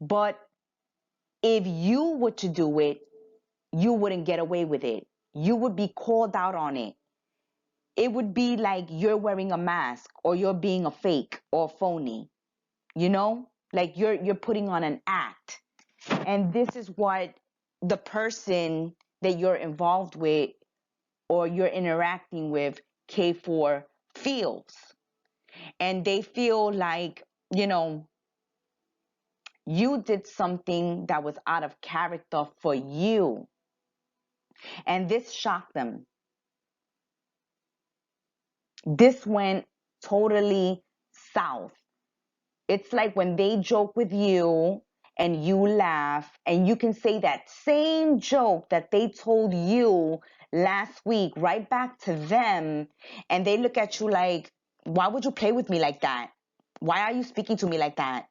But if you were to do it, you wouldn't get away with it. You would be called out on it. It would be like you're wearing a mask, or you're being a fake or phony, you know? Like you're putting on an act. And this is what the person that you're involved with or you're interacting with, K4, feels. And they feel like, you did something that was out of character for you. And this shocked them. This went totally south. It's like when they joke with you and you laugh, and you can say that same joke that they told you last week right back to them, and they look at you like, why would you play with me like that? Why are you speaking to me like that?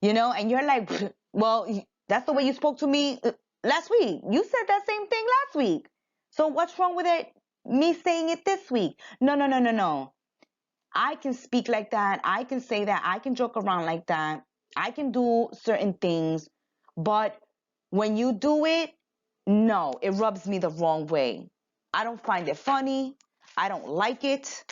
And you're like, well, that's the way you spoke to me last week. You said that same thing last week. So what's wrong with it me saying it this week. No, no, no, no, no. I can speak like that. I can say that. I can joke around like that. I can do certain things. But when you do it, no, it rubs me the wrong way. I don't find it funny. I don't like it.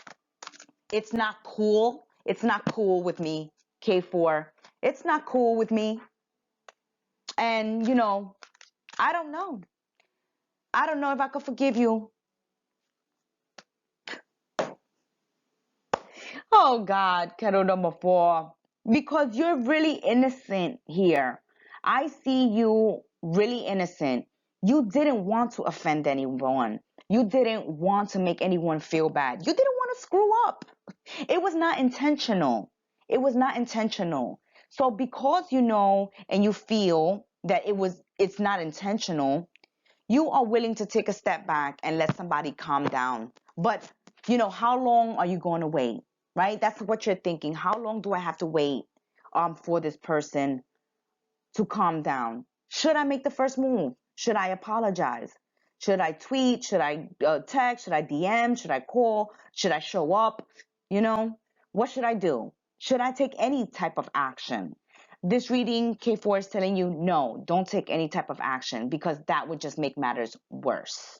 It's not cool. It's not cool with me, K4. It's not cool with me. And, I don't know. I don't know if I could forgive you. Oh God, Kettle number 4. Because you're really innocent here. I see you really innocent. You didn't want to offend anyone. You didn't want to make anyone feel bad. You didn't want to screw up. It was not intentional. It was not intentional. So because you know and you feel that it's not intentional, you are willing to take a step back and let somebody calm down. But, how long are you going to wait? Right? That's what you're thinking. How long do I have to wait for this person to calm down? Should I make the first move? Should I apologize? Should I tweet? Should I text? Should I DM? Should I call? Should I show up? What should I do? Should I take any type of action? This reading, K4 is telling you, no, don't take any type of action because that would just make matters worse.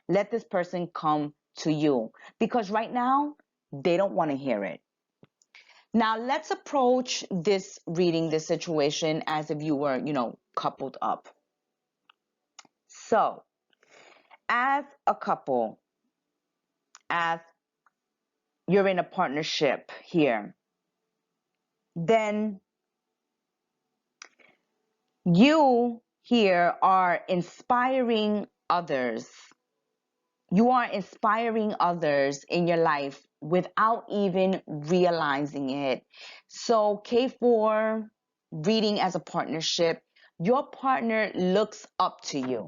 Let this person come to you because right now, they don't want to hear it. Now, let's approach this reading, this situation, as if you were, coupled up. So, as a couple, as you're in a partnership here, then you here are inspiring others. You are inspiring others in your life without even realizing it. So, K4, reading as a partnership, your partner looks up to you.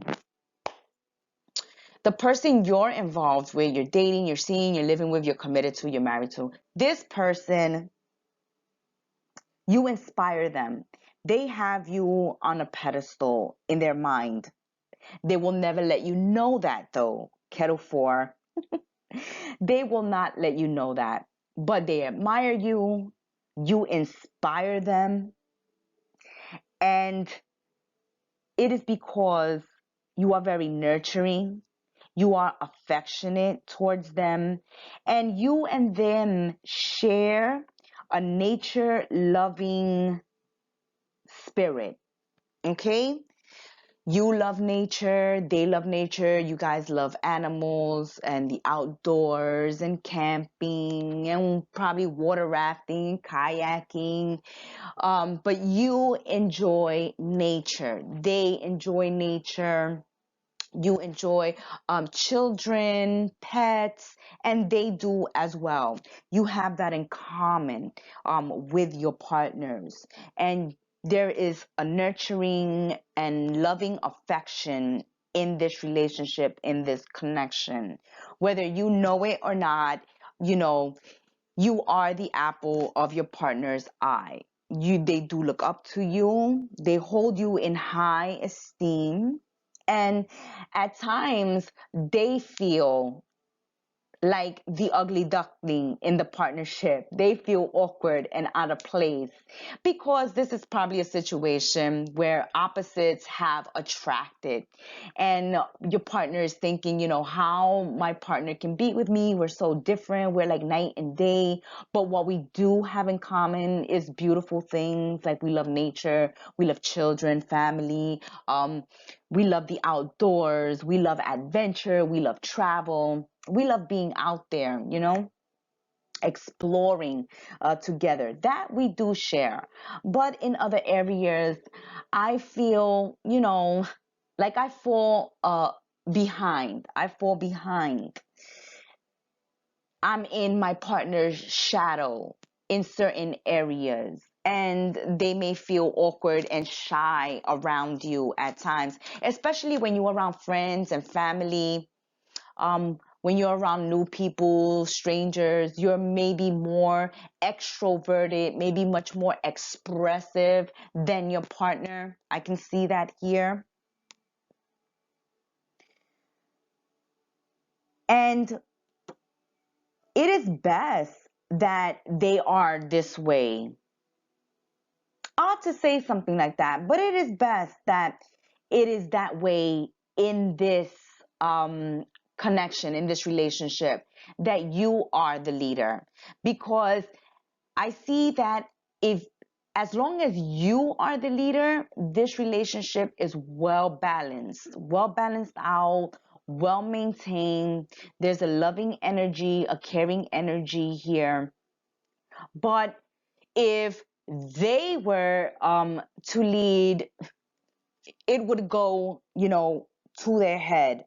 The person you're involved with, you're dating, you're seeing, you're living with, you're committed to, you're married to, this person, you inspire them. They have you on a pedestal in their mind. They will never let you know that though, Kettle 4. They will not let you know that. But they admire you. You inspire them. And it is because you are very nurturing. You are affectionate towards them. And you and them share a nature-loving spirit. Okay? You love nature, they love nature, you guys love animals and the outdoors and camping and probably water rafting, kayaking. But you enjoy nature. They enjoy nature. You enjoy children, pets, and they do as well. You have that in common with your partners. And there is a nurturing and loving affection in this relationship, in this connection. Whether you know it or not, you are the apple of your partner's eye. They do look up to you. They hold you in high esteem. And at times they feel like the ugly duckling in the partnership. They feel awkward and out of place because this is probably a situation where opposites have attracted and your partner is thinking, how my partner can be with me. We're so different. We're like night and day. But what we do have in common is beautiful things. Like we love nature. We love children, family. We love the outdoors. We love adventure. We love travel. We love being out there, exploring together. That we do share. But in other areas, I feel, like I fall behind. I fall behind. I'm in my partner's shadow in certain areas. And they may feel awkward and shy around you at times, especially when you're around friends and family. When you're around new people, strangers, you're maybe more extroverted, maybe much more expressive than your partner. I can see that here. And it is best that they are this way. Odd to say something like that, but it is best that it is that way in this connection, in this relationship, that you are the leader. Because I see that if, as long as you are the leader, this relationship is well balanced out, well maintained. There's a loving energy, a caring energy here. But if they were to lead, it would go, to their head.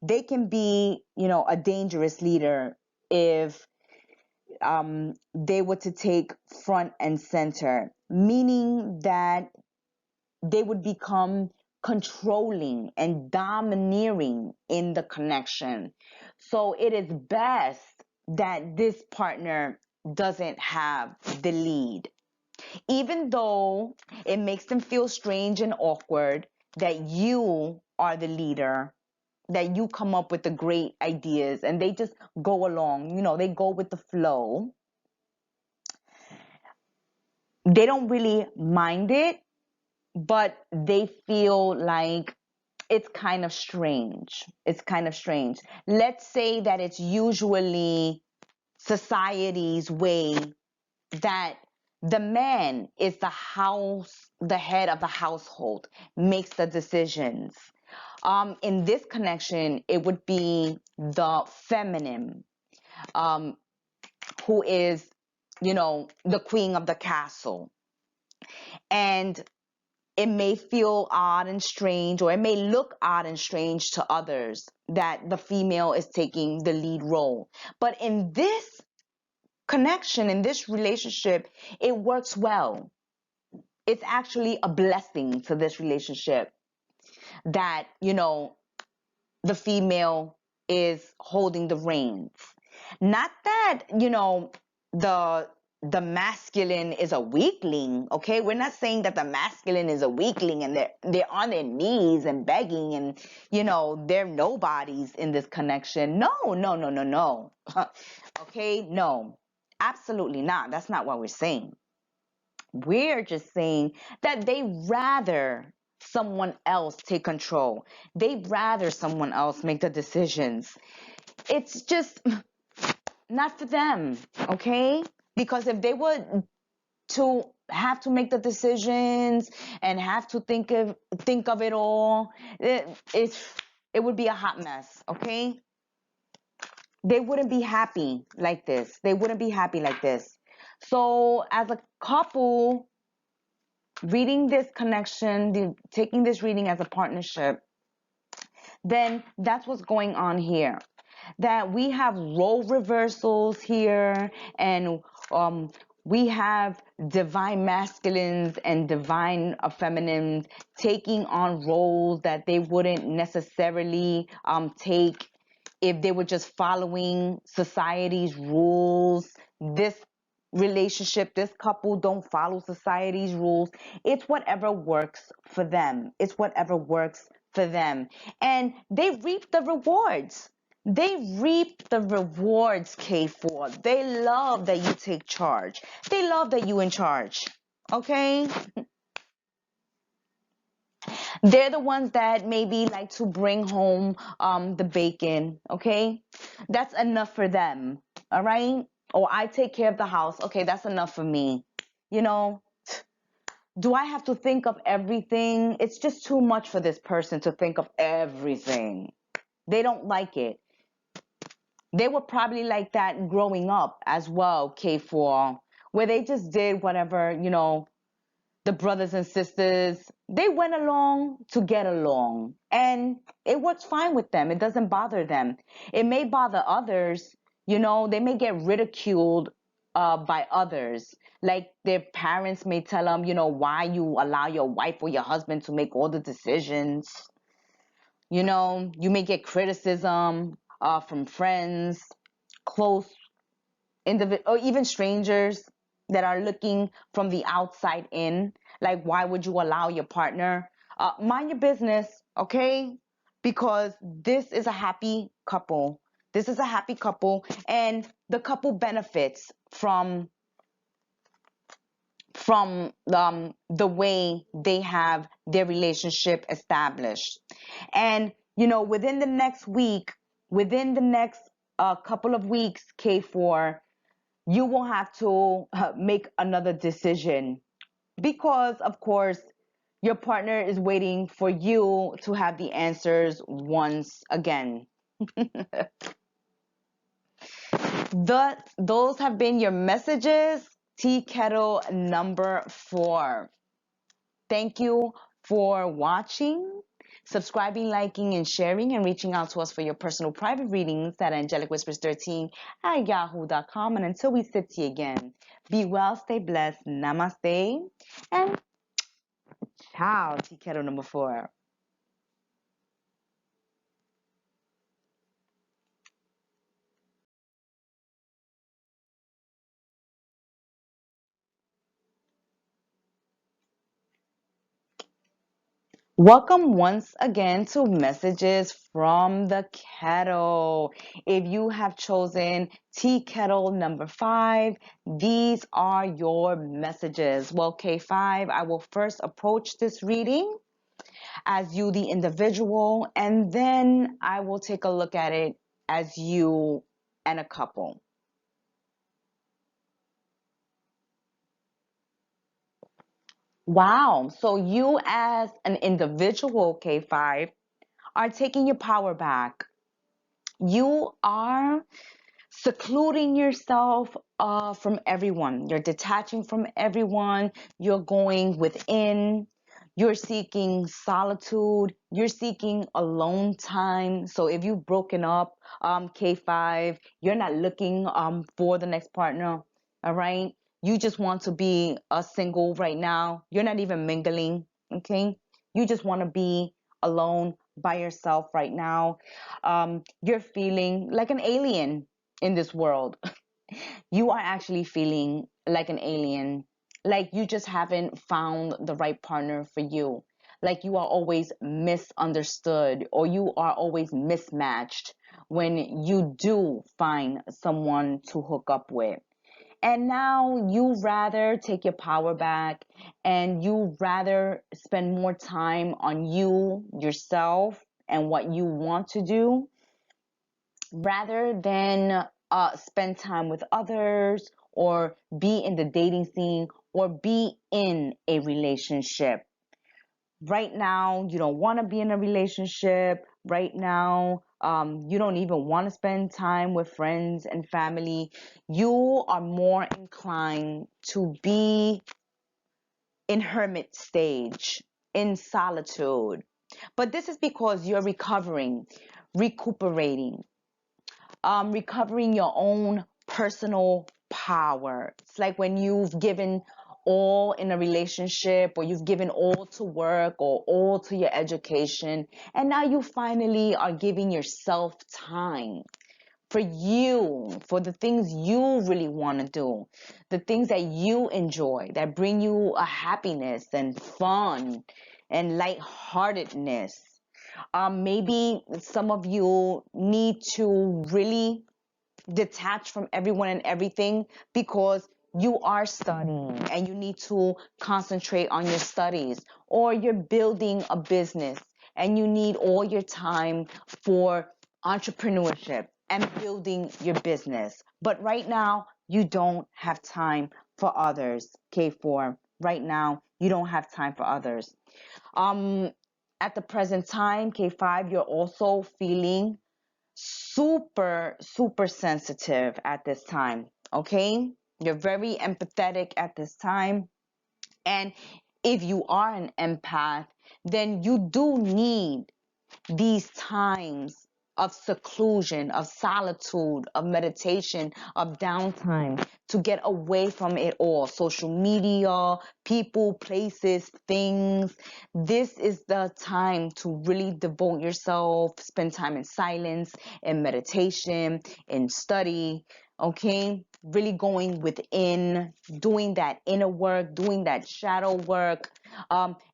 They can be, a dangerous leader if they were to take front and center, meaning that they would become controlling and domineering in the connection. So it is best that this partner doesn't have the lead. Even though it makes them feel strange and awkward that you are the leader, that you come up with the great ideas and they just go along, they go with the flow. They don't really mind it, but they feel like it's kind of strange. It's kind of strange. Let's say that it's usually society's way that the man is the head of the household, makes the decisions. In this connection, it would be the feminine, who is, the queen of the castle. And it may feel odd and strange, or it may look odd and strange to others that the female is taking the lead role. But in this connection, in this relationship, it works well. It's actually a blessing to this relationship that, the female is holding the reins. Not that, the masculine is a weakling, okay? We're not saying that the masculine is a weakling and they're on their knees and begging and, they're nobodies in this connection. No, no, no, no, no. Okay? No. Absolutely not. That's not what we're saying. We're just saying that they rather someone else take control. They'd rather someone else make the decisions. It's just not for them, okay? Because if they were to have to make the decisions and have to think of it all, it would be a hot mess, okay? They wouldn't be happy like this. They wouldn't be happy like this. So as a couple, reading this connection, taking this reading as a partnership, then that's what's going on here. That we have role reversals here, and we have divine masculines and divine feminines taking on roles that they wouldn't necessarily take if they were just following society's rules. This relationship, this couple don't follow society's rules. It's whatever works for them. It's whatever works for them. And they reap the rewards. They reap the rewards, K4. They love that you take charge. They love that you in charge. Okay? They're the ones that maybe like to bring home the bacon. Okay? That's enough for them. All right? Or I take care of the house. Okay, that's enough for me. You know, do I have to think of everything? It's just too much for this person to think of everything. They don't like it. They were probably like that growing up as well, K4, where they just did whatever, the brothers and sisters, they went along to get along. And it works fine with them. It doesn't bother them. It may bother others, they may get ridiculed by others. Like their parents may tell them, why you allow your wife or your husband to make all the decisions. You may get criticism from friends, close individuals, or even strangers that are looking from the outside in. Like, why would you allow your partner? Mind your business, okay? Because this is a happy couple. This is a happy couple, and the couple benefits from the way they have their relationship established. And within the next week, within the next couple of weeks, K4, you will have to make another decision, because of course your partner is waiting for you to have the answers once again. Those have been your messages, Tea Kettle number 4. Thank you for watching, subscribing, liking, and sharing, and reaching out to us for your personal private readings at angelicwhispers13@yahoo.com. And until we sit to you again, be well, stay blessed, namaste, and ciao, Tea Kettle number 4. Welcome once again to Messages from the Kettle. If you have chosen Tea Kettle number 5, these are your messages. Well, K5, I will first approach this reading as you, the individual, and then I will take a look at it as you and a couple. Wow. So you as an individual, K5, are taking your power back. You are secluding yourself from everyone. You're detaching from everyone. You're going within. You're seeking solitude. You're seeking alone time. So if you've broken up, K5, you're not looking for the next partner. All right. You just want to be a single right now. You're not even mingling. Okay. You just want to be alone by yourself right now. You're feeling like an alien in this world. You are actually feeling like an alien, like you just haven't found the right partner for you, like you are always misunderstood or you are always mismatched when you do find someone to hook up with. And now you rather take your power back and you rather spend more time on you, yourself, and what you want to do, rather than spend time with others or be in the dating scene or be in a relationship. Right now, you don't want to be in a relationship. Right now, you don't even want to spend time with friends and family. You are more inclined to be in hermit stage, in solitude. But this is because you're recuperating, recovering your own personal power. It's like when you've given all in a relationship, or you've given all to work or all to your education, and now you finally are giving yourself time for you, for the things you really want to do, the things that you enjoy, that bring you a happiness and fun and lightheartedness. Maybe some of you need to really detach from everyone and everything because you are studying and you need to concentrate on your studies, or you're building a business and you need all your time for entrepreneurship and building your business. But right now, you don't have time for others, K4. Right now, you don't have time for others. Um, at the present time, K5, you're also feeling super sensitive at this time. Okay, you're very empathetic at this time, and if you are an empath, then you do need these times of seclusion, of solitude, of meditation, of downtime to get away from it all. Social media, people, places, things. This is the time to really devote yourself, spend time in silence, in meditation, in study. Okay? really going within, doing that inner work, doing that shadow work,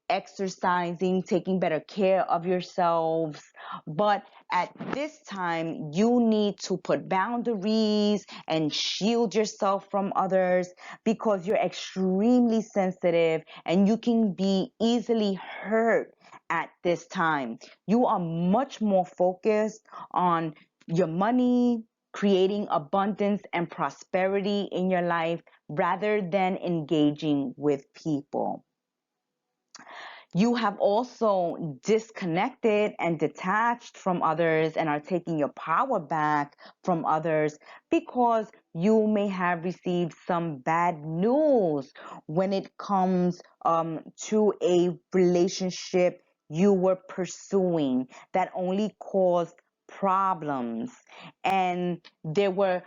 exercising, taking better care of yourselves. But at this time, you need to put boundaries and shield yourself from others because you're extremely sensitive and you can be easily hurt at this time. You are much more focused on your money, creating abundance and prosperity in your life rather than engaging with people. You have also disconnected and detached from others and are taking your power back from others because you may have received some bad news when it comes to a relationship you were pursuing that only caused problems, and there were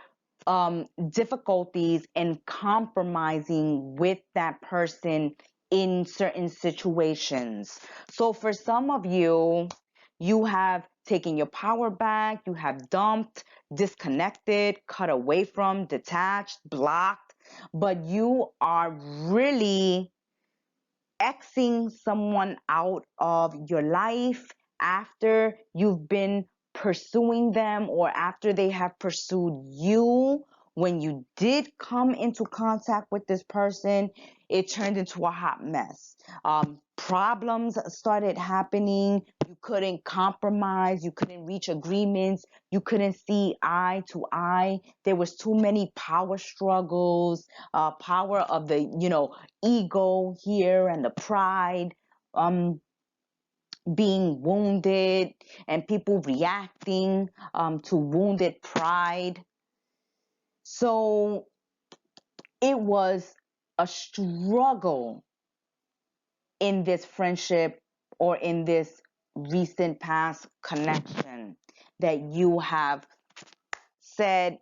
difficulties in compromising with that person in certain situations. So for some of you, you have taken your power back, you have dumped, disconnected, cut away from, detached, blocked, but you are really Xing someone out of your life after you've been pursuing them or after they have pursued you. When you did come into contact with this person, it turned into a hot mess. Problems started happening. You couldn't compromise. You couldn't reach agreements. You couldn't see eye to eye. There was too many power struggles, power of the, ego here and the pride being wounded and people reacting to wounded pride. So it was a struggle in this friendship or in this recent past connection that you have said,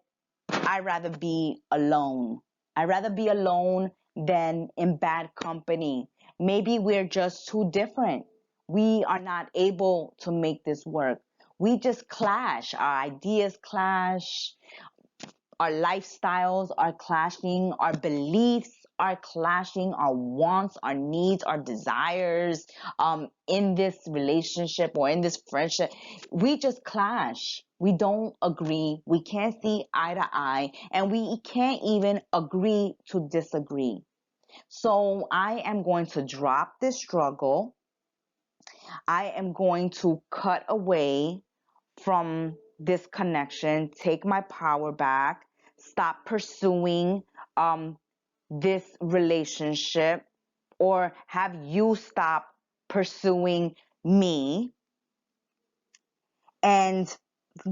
I'd rather be alone. I'd rather be alone than in bad company. Maybe we're just too different. We are not able to make this work. We just clash. Our ideas clash. Our lifestyles are clashing. Our beliefs are clashing. Our wants, our needs, our desires in this relationship or in this friendship, we just clash. We don't agree. We can't see eye to eye, and we can't even agree to disagree. So I am going to drop this struggle. I am going to cut away from this connection, take my power back, stop pursuing this relationship, or have you stop pursuing me and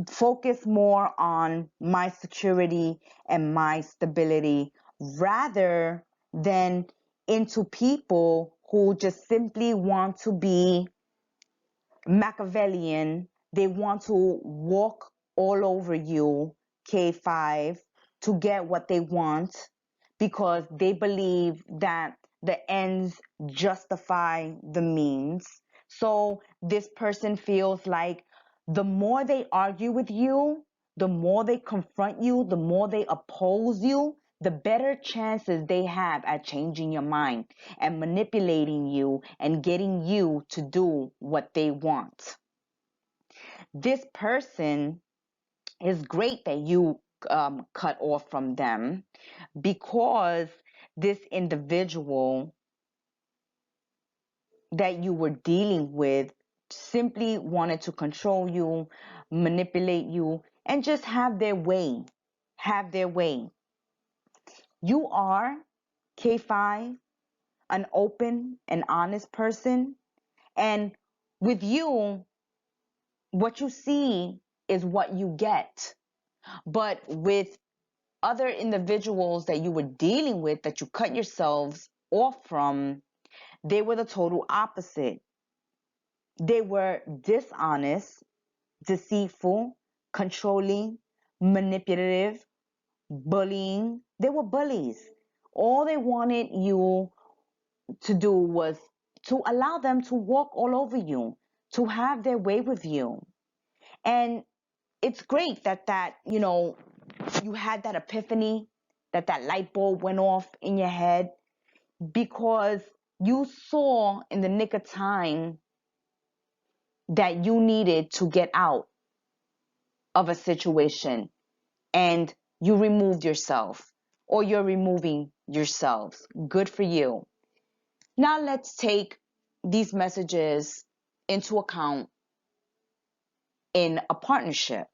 focus more on my security and my stability rather than into people who just simply want to be Machiavellian. They want to walk all over you, K5, to get what they want because they believe that the ends justify the means. So this person feels like the more they argue with you, the more they confront you, the more they oppose you, the better chances they have at changing your mind and manipulating you and getting you to do what they want. This person is great that you cut off from them because this individual that you were dealing with simply wanted to control you, manipulate you, and just have their way. Have their way. You are, K5, an open and honest person. And with you, what you see is what you get. But with other individuals that you were dealing with, that you cut yourselves off from, they were the total opposite. They were dishonest, deceitful, controlling, manipulative, bullying. They were bullies. All they wanted you to do was to allow them to walk all over you, to have their way with you. And it's great that you had that epiphany that light bulb went off in your head because you saw in the nick of time that you needed to get out of a situation and you removed yourself or you're removing yourselves. Good for you. Now let's take these messages into account in a partnership.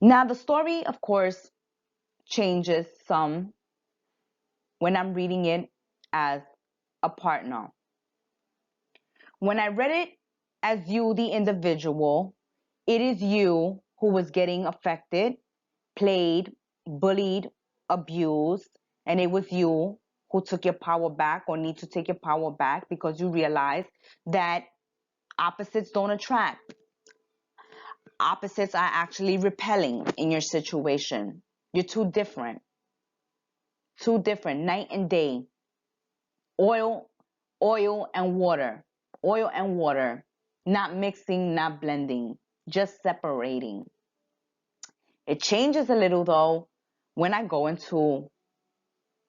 Now the story, of course, changes some when I'm reading it as a partner. When I read it as you, the individual, it is you who was getting affected, played, bullied, abused, and it was you who took your power back or need to take your power back because you realize that opposites don't attract. Opposites are actually repelling in your situation. You're too different. Too different, night and day. Oil, oil and water. Oil and water. Not mixing, not blending, just separating. It changes a little though when I go into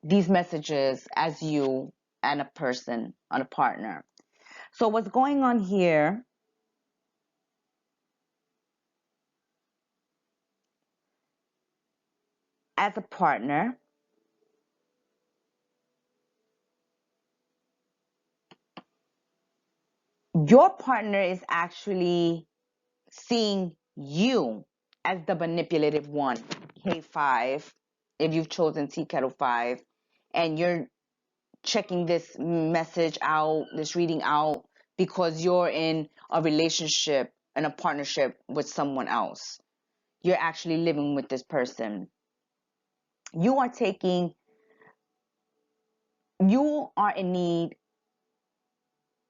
these messages as you and a person, and a partner. So what's going on here, as a partner, your partner is actually seeing you as the manipulative one, K5, if you've chosen T Kettle 5, and you're checking this message out, this reading out, because you're in a relationship and a partnership with someone else. You're actually living with this person. You are in need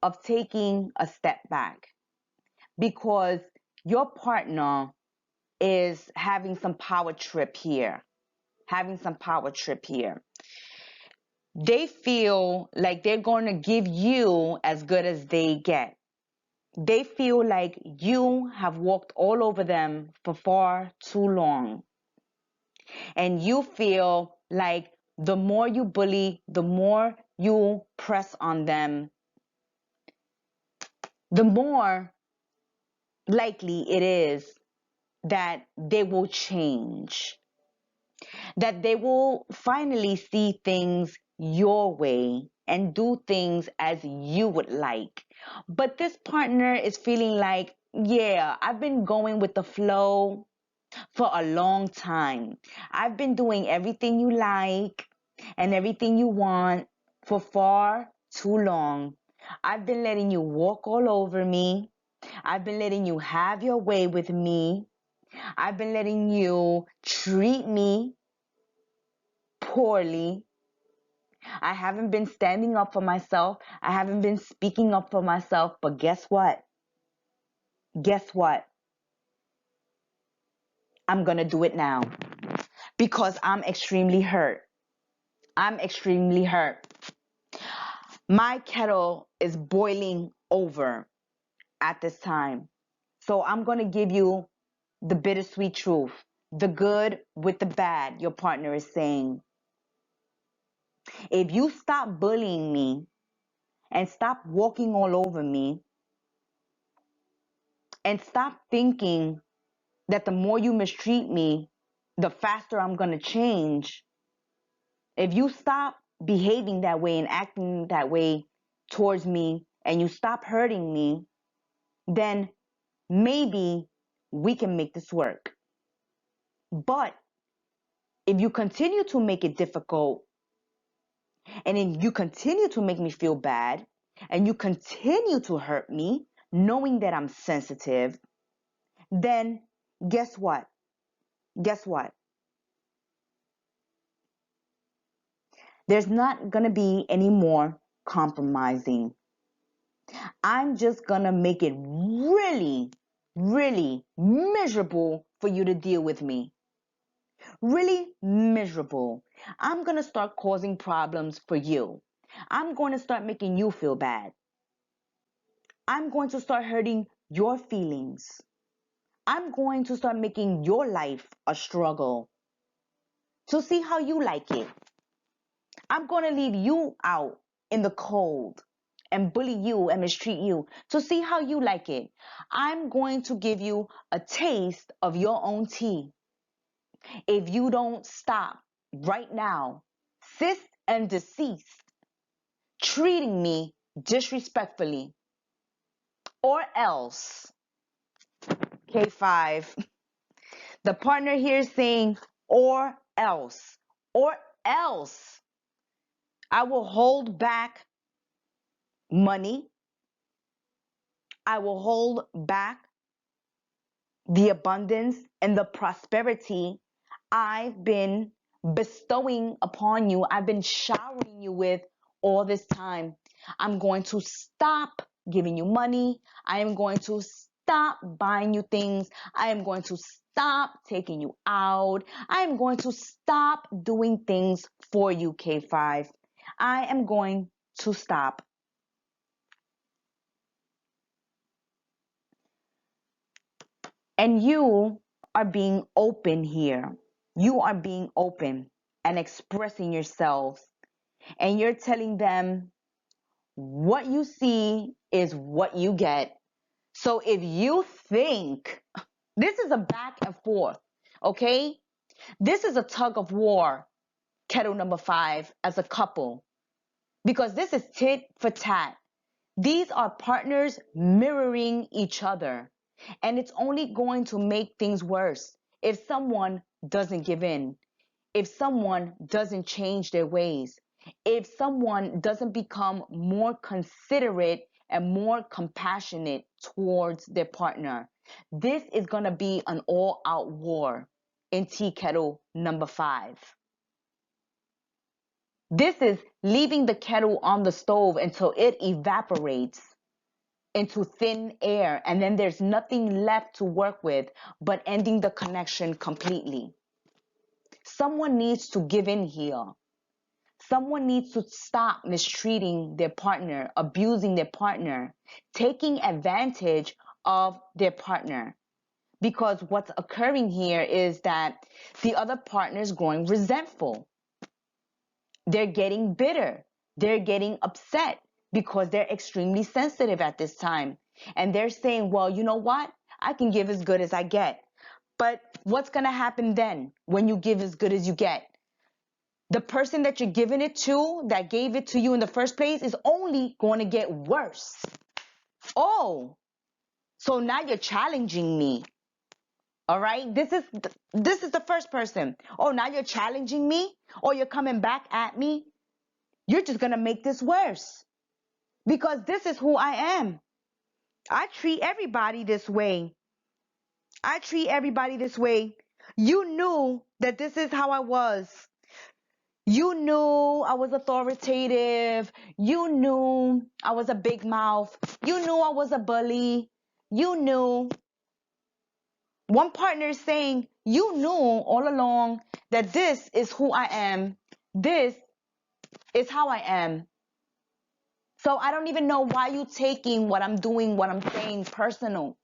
of taking a step back because your partner is having some power trip here. They feel like they're going to give you as good as they get. They feel like you have walked all over them for far too long. And you feel like the more you bully, the more you press on them, the more likely it is that they will change, that they will finally see things your way and do things as you would like. But this partner is feeling like, yeah, I've been going with the flow for a long time. I've been doing everything you like and everything you want for far too long. I've been letting you walk all over me. I've been letting you have your way with me. I've been letting you treat me poorly. I haven't been standing up for myself. I haven't been speaking up for myself. But guess what? Guess what? I'm going to do it now because I'm extremely hurt. I'm extremely hurt. My kettle is boiling over at this time. So I'm going to give you the bittersweet truth, the good with the bad, your partner is saying. If you stop bullying me and stop walking all over me and stop thinking that the more you mistreat me, the faster I'm going to change. If you stop behaving that way and acting that way towards me and you stop hurting me, then maybe we can make this work. But if you continue to make it difficult and if you continue to make me feel bad and you continue to hurt me, knowing that I'm sensitive, then guess what? Guess what? There's not going to be any more compromising. I'm just going to make it really, really miserable for you to deal with me. Really miserable. I'm going to start causing problems for you. I'm going to start making you feel bad. I'm going to start hurting your feelings. I'm going to start making your life a struggle to see how you like it. I'm going to leave you out in the cold and bully you and mistreat you to see how you like it. I'm going to give you a taste of your own tea. If you don't stop right now, cease and desist, treating me disrespectfully, or else, K5, the partner here is saying, or else, I will hold back money. I will hold back the abundance and the prosperity I've been bestowing upon you. I've been showering you with all this time. I'm going to stop giving you money. I am going to stop buying you things. I am going to stop taking you out. I am going to stop doing things for you, K5. I am going to stop. And you are being open here. You are being open and expressing yourselves. And you're telling them what you see is what you get. So if you think this is a back and forth, okay? This is a tug of war, kettle number 5, as a couple. Because this is tit for tat. These are partners mirroring each other. And it's only going to make things worse if someone doesn't give in, if someone doesn't change their ways, if someone doesn't become more considerate and more compassionate towards their partner. This is going to be an all-out war in tea kettle number 5. This is leaving the kettle on the stove until it evaporates into thin air, and then there's nothing left to work with but ending the connection completely. Someone needs to give in here. Someone needs to stop mistreating their partner, abusing their partner, taking advantage of their partner. Because what's occurring here is that the other partner is growing resentful. They're getting bitter. They're getting upset because they're extremely sensitive at this time. And they're saying, well, you know what? I can give as good as I get. But what's going to happen then when you give as good as you get? The person that you're giving it to, that gave it to you in the first place, is only going to get worse. Oh, so now you're challenging me. All right, this is the first person. Oh, now you're challenging me, or you're coming back at me. You're just gonna make this worse, because this is who I am. I treat everybody this way. I treat everybody this way. You knew that this is how I was. You knew I was authoritative. You knew I was a big mouth. You knew I was a bully. You knew. One partner is saying, you knew all along that this is who I am. This is how I am. So I don't even know why you taking what I'm doing, what I'm saying personal.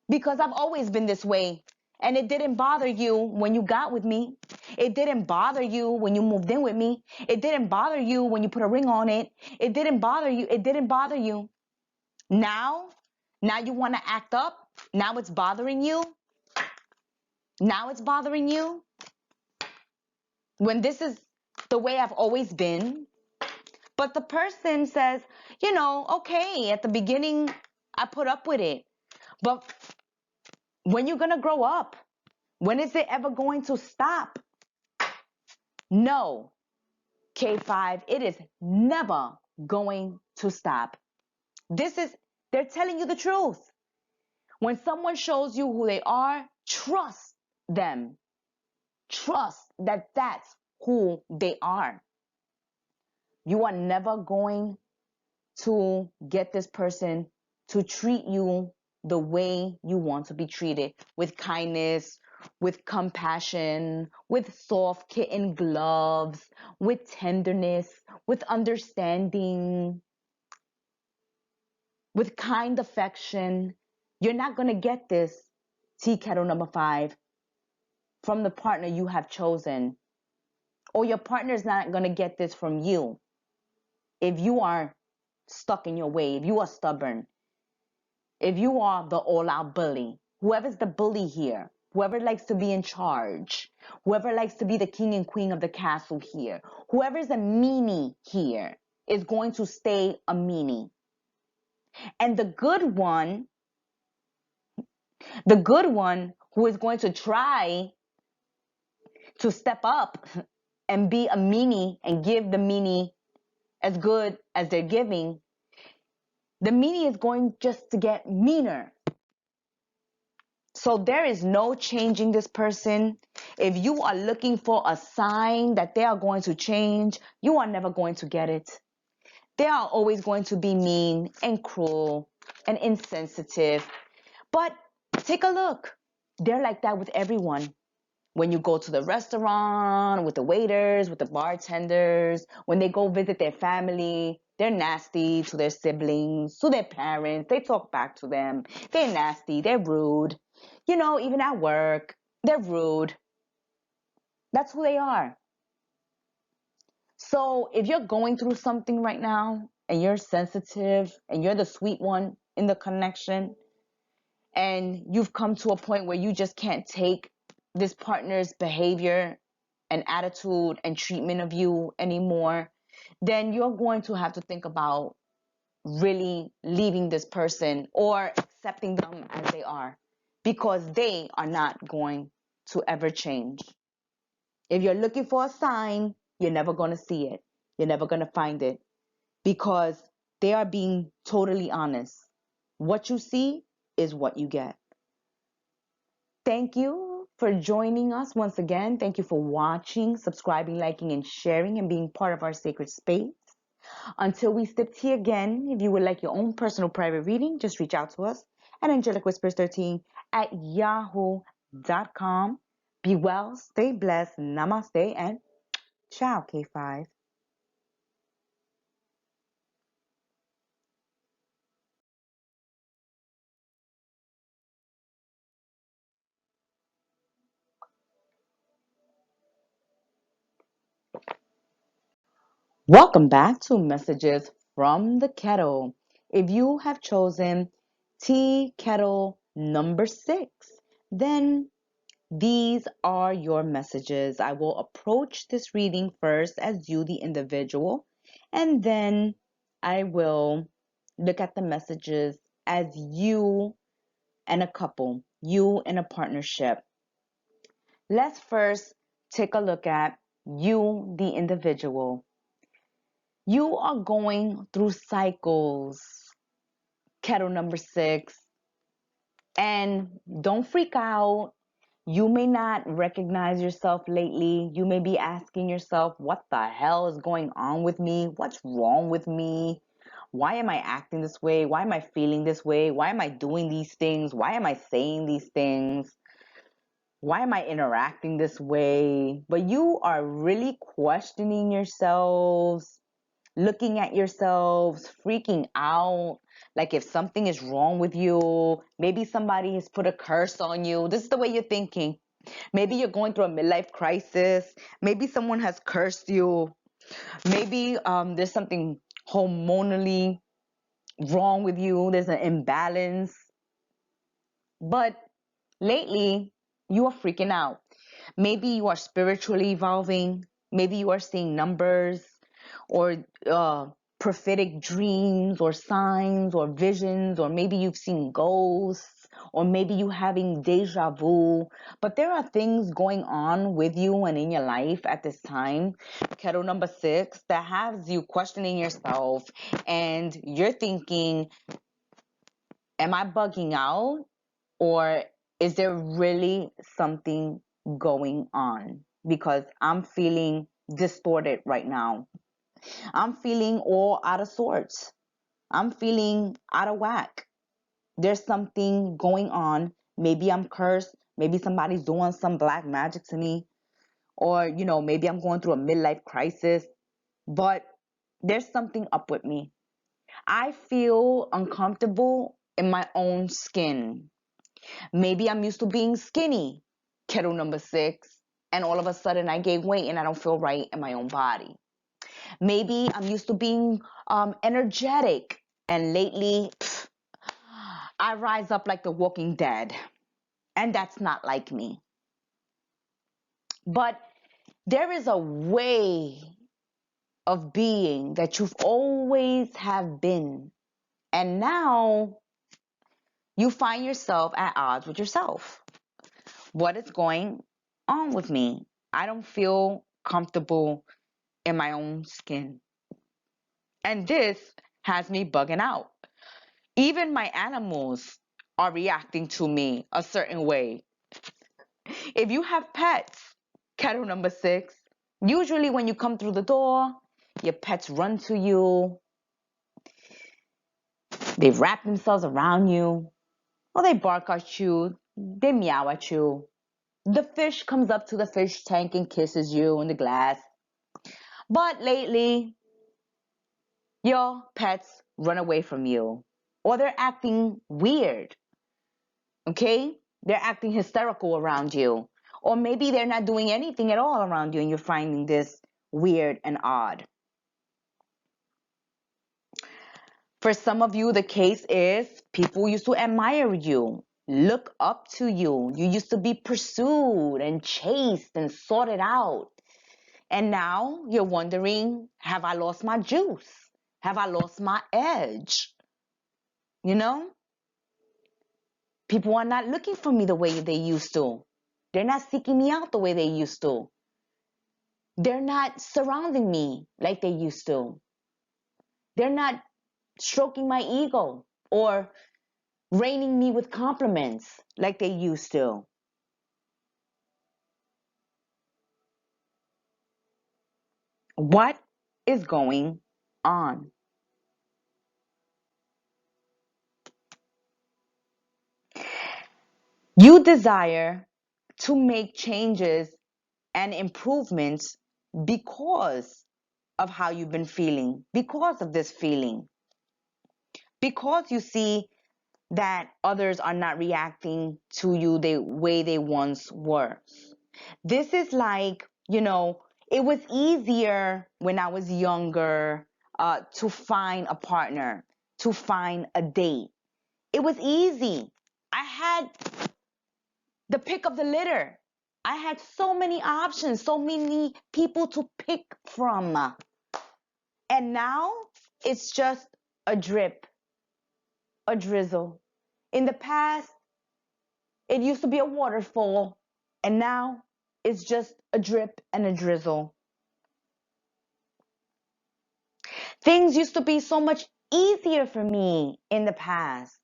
Because I've always been this way. And it didn't bother you when you got with me. It didn't bother you when you moved in with me. It didn't bother you when you put a ring on it. It didn't bother you. It didn't bother you. Now you want to act up. Now it's bothering you. Now it's bothering you. When this is the way I've always been. But the person says, you know, okay, at the beginning, I put up with it. But when you're going to grow up? When is it ever going to stop? No, K5, it is never going to stop. They're telling you the truth. When someone shows you who they are, trust them. Trust that that's who they are. You are never going to get this person to treat you the way you want to be treated, with kindness, with compassion, with soft kitten gloves, with tenderness, with understanding, with kind affection. You're not going to get this tea kettle number 5 from the partner you have chosen. Or your partner's not going to get this from you if you are stuck in your way, if you are stubborn, if you are the all-out bully. Whoever's the bully here, whoever likes to be in charge, whoever likes to be the king and queen of the castle here, whoever's a meanie here is going to stay a meanie. And the good one who is going to try to step up and be a meanie and give the meanie as good as they're giving, the meanie is going just to get meaner. So there is no changing this person. If you are looking for a sign that they are going to change, you are never going to get it. They are always going to be mean and cruel and insensitive. But take a look. They're like that with everyone. When you go to the restaurant, with the waiters, with the bartenders, when they go visit their family, they're nasty to their siblings, to their parents. They talk back to them. They're nasty. They're rude. You know, even at work, they're rude. That's who they are. So if you're going through something right now and you're sensitive and you're the sweet one in the connection, and you've come to a point where you just can't take this partner's behavior and attitude and treatment of you anymore, then you're going to have to think about really leaving this person or accepting them as they are, because they are not going to ever change. If you're looking for a sign, you're never going to see it. You're never going to find it, because they are being totally honest. What you see is what you get. Thank you for joining us once again. Thank you for watching, subscribing, liking, and sharing, and being part of our sacred space. Until we sip tea again, if you would like your own personal private reading, just reach out to us at angelicwhispers13 at yahoo.com. Be well, stay blessed, namaste, and ciao, K5. Welcome back to Messages from the Kettle. If you have chosen tea kettle number 6, then these are your messages. I will approach this reading first as you, the individual, and then I will look at the messages as you and a couple, you and a partnership. Let's first take a look at you, the individual. You are going through cycles, kettle number 6, and don't freak out. You may not recognize yourself lately. You may be asking yourself, what the hell is going on with me? What's wrong with me? Why am I acting this way? Why am I feeling this way? Why am I doing these things? Why am I saying these things? Why am I interacting this way? But you are really questioning yourselves, looking at yourselves, freaking out, like if something is wrong with you. Maybe somebody has put a curse on you. This is the way you're thinking. Maybe you're going through a midlife crisis. Maybe someone has cursed you. Maybe there's something hormonally wrong with you. There's an imbalance. But lately, you are freaking out. Maybe you are spiritually evolving. Maybe you are seeing numbers or prophetic dreams or signs or visions, or maybe you've seen ghosts, or maybe you having deja vu. But there are things going on with you and in your life at this time, kettle number 6, that has you questioning yourself, and you're thinking, am I bugging out? Or is there really something going on? Because I'm feeling distorted right now. I'm feeling all out of sorts. I'm feeling out of whack. There's something going on. Maybe I'm cursed. Maybe somebody's doing some black magic to me. Or, maybe I'm going through a midlife crisis. But there's something up with me. I feel uncomfortable in my own skin. Maybe I'm used to being skinny, kettle number 6, and all of a sudden I gain weight and I don't feel right in my own body. Maybe I'm used to being energetic, and lately I rise up like the Walking Dead, and that's not like me. But there is a way of being that you've always have been, and now you find yourself at odds with yourself. What is going on with me? I don't feel comfortable in my own skin. And this has me bugging out. Even my animals are reacting to me a certain way. If you have pets, kettle number 6, usually when you come through the door, your pets run to you, they wrap themselves around you, or they bark at you, they meow at you. The fish comes up to the fish tank and kisses you in the glass. But lately, your pets run away from you, or they're acting weird, okay? They're acting hysterical around you, or maybe they're not doing anything at all around you and you're finding this weird and odd. For some of you, the case is people used to admire you, look up to you. You used to be pursued and chased and sorted out. And now you're wondering, have I lost my juice? Have I lost my edge? You know? People are not looking for me the way they used to. They're not seeking me out the way they used to. They're not surrounding me like they used to. They're not stroking my ego or raining me with compliments like they used to. What is going on? You desire to make changes and improvements because of how you've been feeling, because of this feeling, because you see that others are not reacting to you the way they once were. This is like, it was easier when I was younger to find a partner, to find a date. It was easy. I had the pick of the litter. I had so many options, so many people to pick from. And now it's just a drip, a drizzle. In the past, it used to be a waterfall, and now it's just a drip and a drizzle. Things used to be so much easier for me in the past.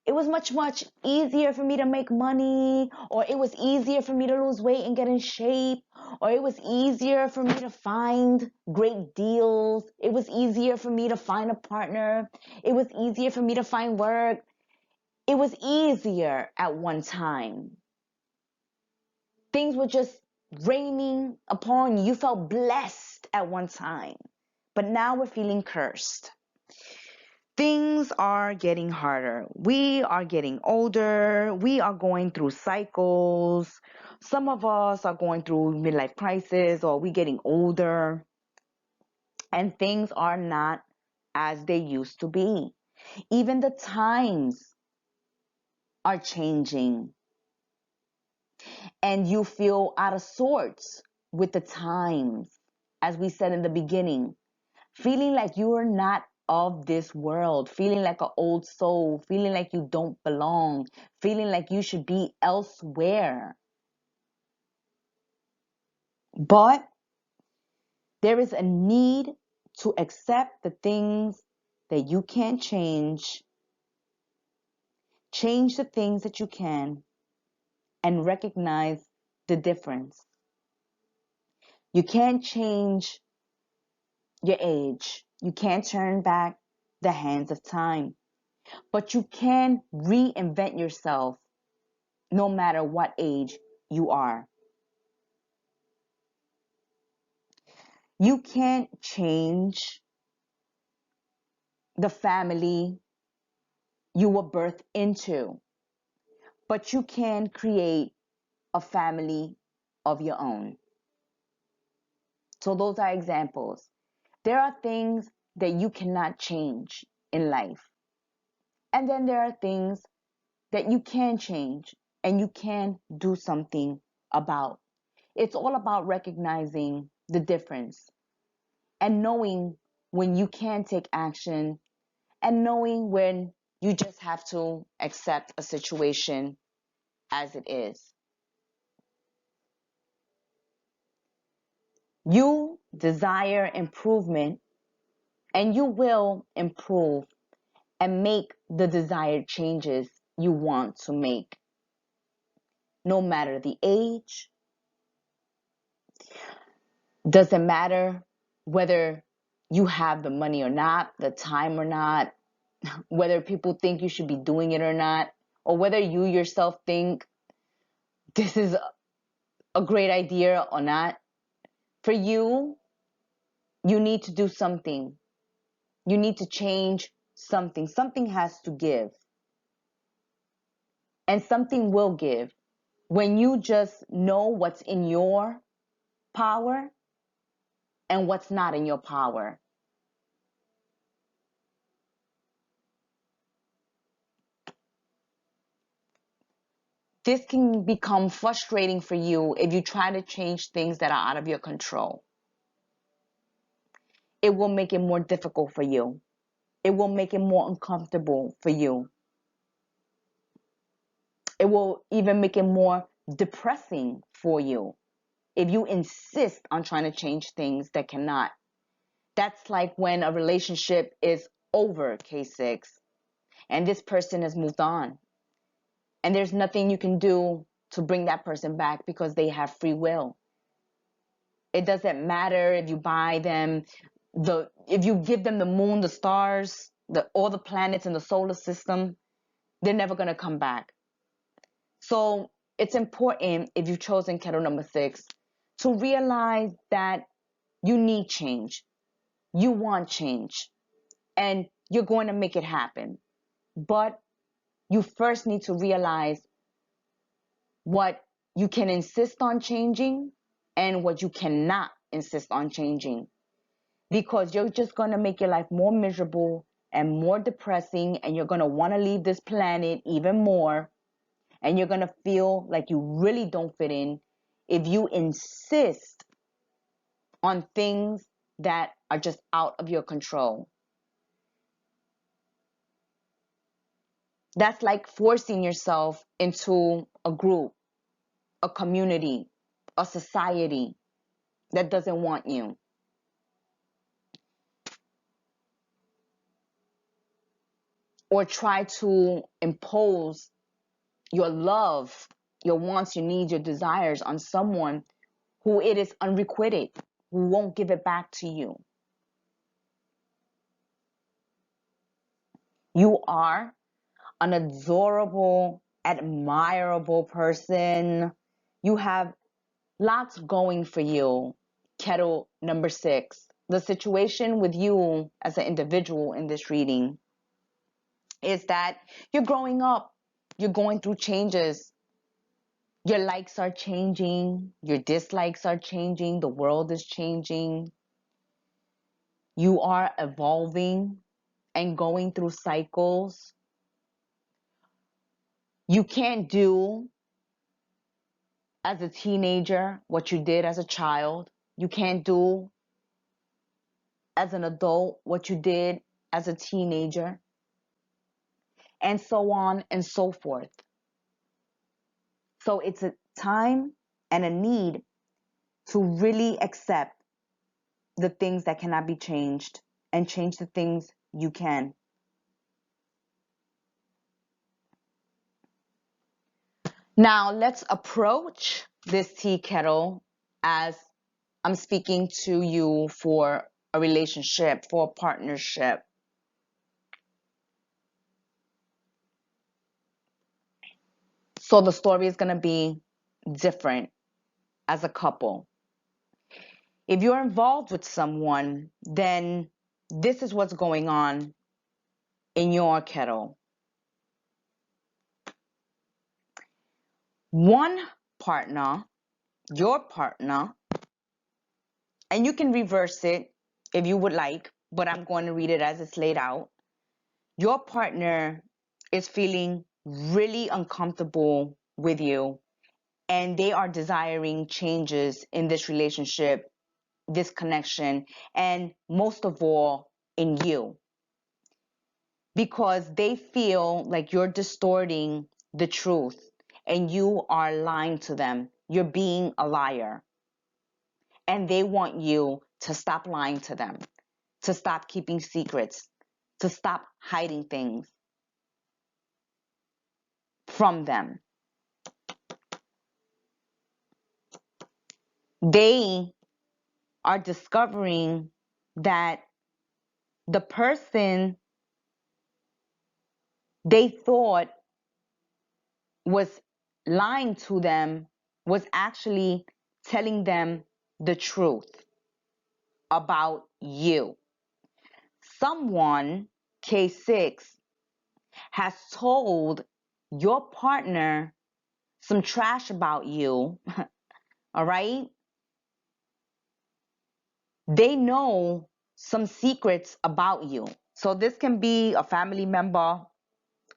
It was much, much easier for me to make money, or it was easier for me to lose weight and get in shape, or it was easier for me to find great deals. It was easier for me to find a partner. It was easier for me to find work. It was easier at one time. Things were just raining upon you. You felt blessed at one time. But now we're feeling cursed. Things are getting harder. We are getting older. We are going through cycles. Some of us are going through midlife crisis, or we getting older. And things are not as they used to be. Even the times are changing. And you feel out of sorts with the times. As we said in the beginning, feeling like you are not of this world, feeling like an old soul, feeling like you don't belong, feeling like you should be elsewhere. But there is a need to accept the things that you can't change the things that you can, and recognize the difference. You can't change your age. You can't turn back the hands of time. But you can reinvent yourself no matter what age you are. You can't change the family you were birthed into, but you can create a family of your own. So those are examples. There are things that you cannot change in life. And then there are things that you can change and you can do something about. It's all about recognizing the difference and knowing when you can take action and knowing when you just have to accept a situation as it is. You desire improvement and you will improve and make the desired changes you want to make, no matter the age. Doesn't matter whether you have the money or not, the time or not, whether people think you should be doing it or not, or whether you yourself think this is a great idea or not. For you, you need to do something. You need to change something. Something has to give. And something will give. When you just know what's in your power and what's not in your power. This can become frustrating for you if you try to change things that are out of your control. It will make it more difficult for you. It will make it more uncomfortable for you. It will even make it more depressing for you if you insist on trying to change things that cannot. That's like when a relationship is over, K6, and this person has moved on. And there's nothing you can do to bring that person back because they have free will. It doesn't matter if you buy them if you give them the moon, the stars, all the planets in the solar system, they're never going to come back. So it's important, if you've chosen kettle number 6, to realize that you need change. You want change. And you're going to make it happen. But you first need to realize what you can insist on changing and what you cannot insist on changing. Because you're just going to make your life more miserable and more depressing, and you're going to want to leave this planet even more, and you're going to feel like you really don't fit in if you insist on things that are just out of your control. That's like forcing yourself into a group, a community, a society that doesn't want you. Or try to impose your love, your wants, your needs, your desires on someone who it is unrequited, who won't give it back to you. You are an adorable, admirable person. You have lots going for you, kettle number 6. The situation with you as an individual in this reading is that you're growing up, you're going through changes. Your likes are changing, your dislikes are changing, the world is changing. You are evolving and going through cycles. You can't do as a teenager what you did as a child. You can't do as an adult what you did as a teenager. And so on and so forth. So it's a time and a need to really accept the things that cannot be changed and change the things you can. Now let's approach this tea kettle as I'm speaking to you for a relationship, for a partnership. So the story is going to be different as a couple. If you're involved with someone, then this is what's going on in your kettle. One partner, your partner, and you can reverse it if you would like, but I'm going to read it as it's laid out. Your partner is feeling really uncomfortable with you, and they are desiring changes in this relationship, this connection, and most of all, in you. Because they feel like you're distorting the truth and you are lying to them. You're being a liar. And they want you to stop lying to them, to stop keeping secrets, to stop hiding things from them. They are discovering that the person they thought was lying to them was actually telling them the truth about you. Someone, K6, has told your partner some trash about you, all right? They know some secrets about you. So this can be a family member